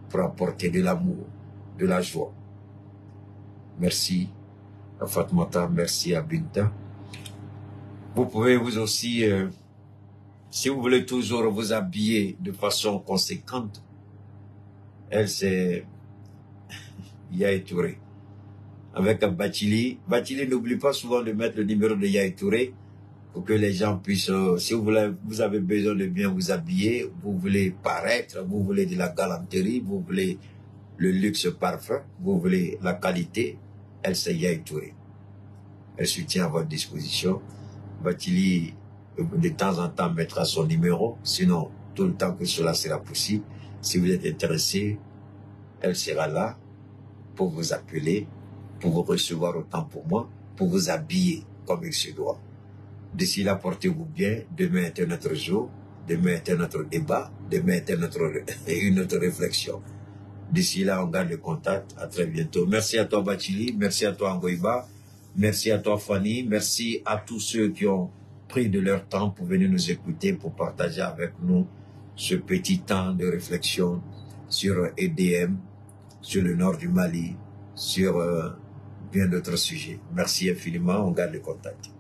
pour apporter de l'amour, de la joie. Merci à Fatmata, merci à Binta. Vous pouvez vous aussi, si vous voulez toujours vous habiller de façon conséquente, elle c'est Yaye Touré. Avec Batili. Batili n'oublie pas souvent de mettre le numéro de Yaye Touré pour que les gens puissent, si vous avez besoin de bien vous habiller, vous voulez paraître, vous voulez de la galanterie, vous voulez le luxe parfum, vous voulez la qualité, elle c'est Yaye Touré. Elle se tient à votre disposition. Batili, de temps en temps, mettra son numéro, sinon tout le temps que cela sera possible. Si vous êtes intéressé, elle sera là pour vous appeler, pour vous recevoir autant pour moi, pour vous habiller comme il se doit. D'ici là, portez-vous bien. Demain est un autre jour. Demain est un autre débat. Demain est une autre réflexion. D'ici là, on garde le contact. À très bientôt. Merci à toi, Bachili. Merci à toi, Angoiba. Merci à toi, Fanny. Merci à tous ceux qui ont pris de leur temps pour venir nous écouter, pour partager avec nous ce petit temps de réflexion sur EDM, sur le nord du Mali, sur bien d'autres sujets. Merci infiniment. On garde le contact.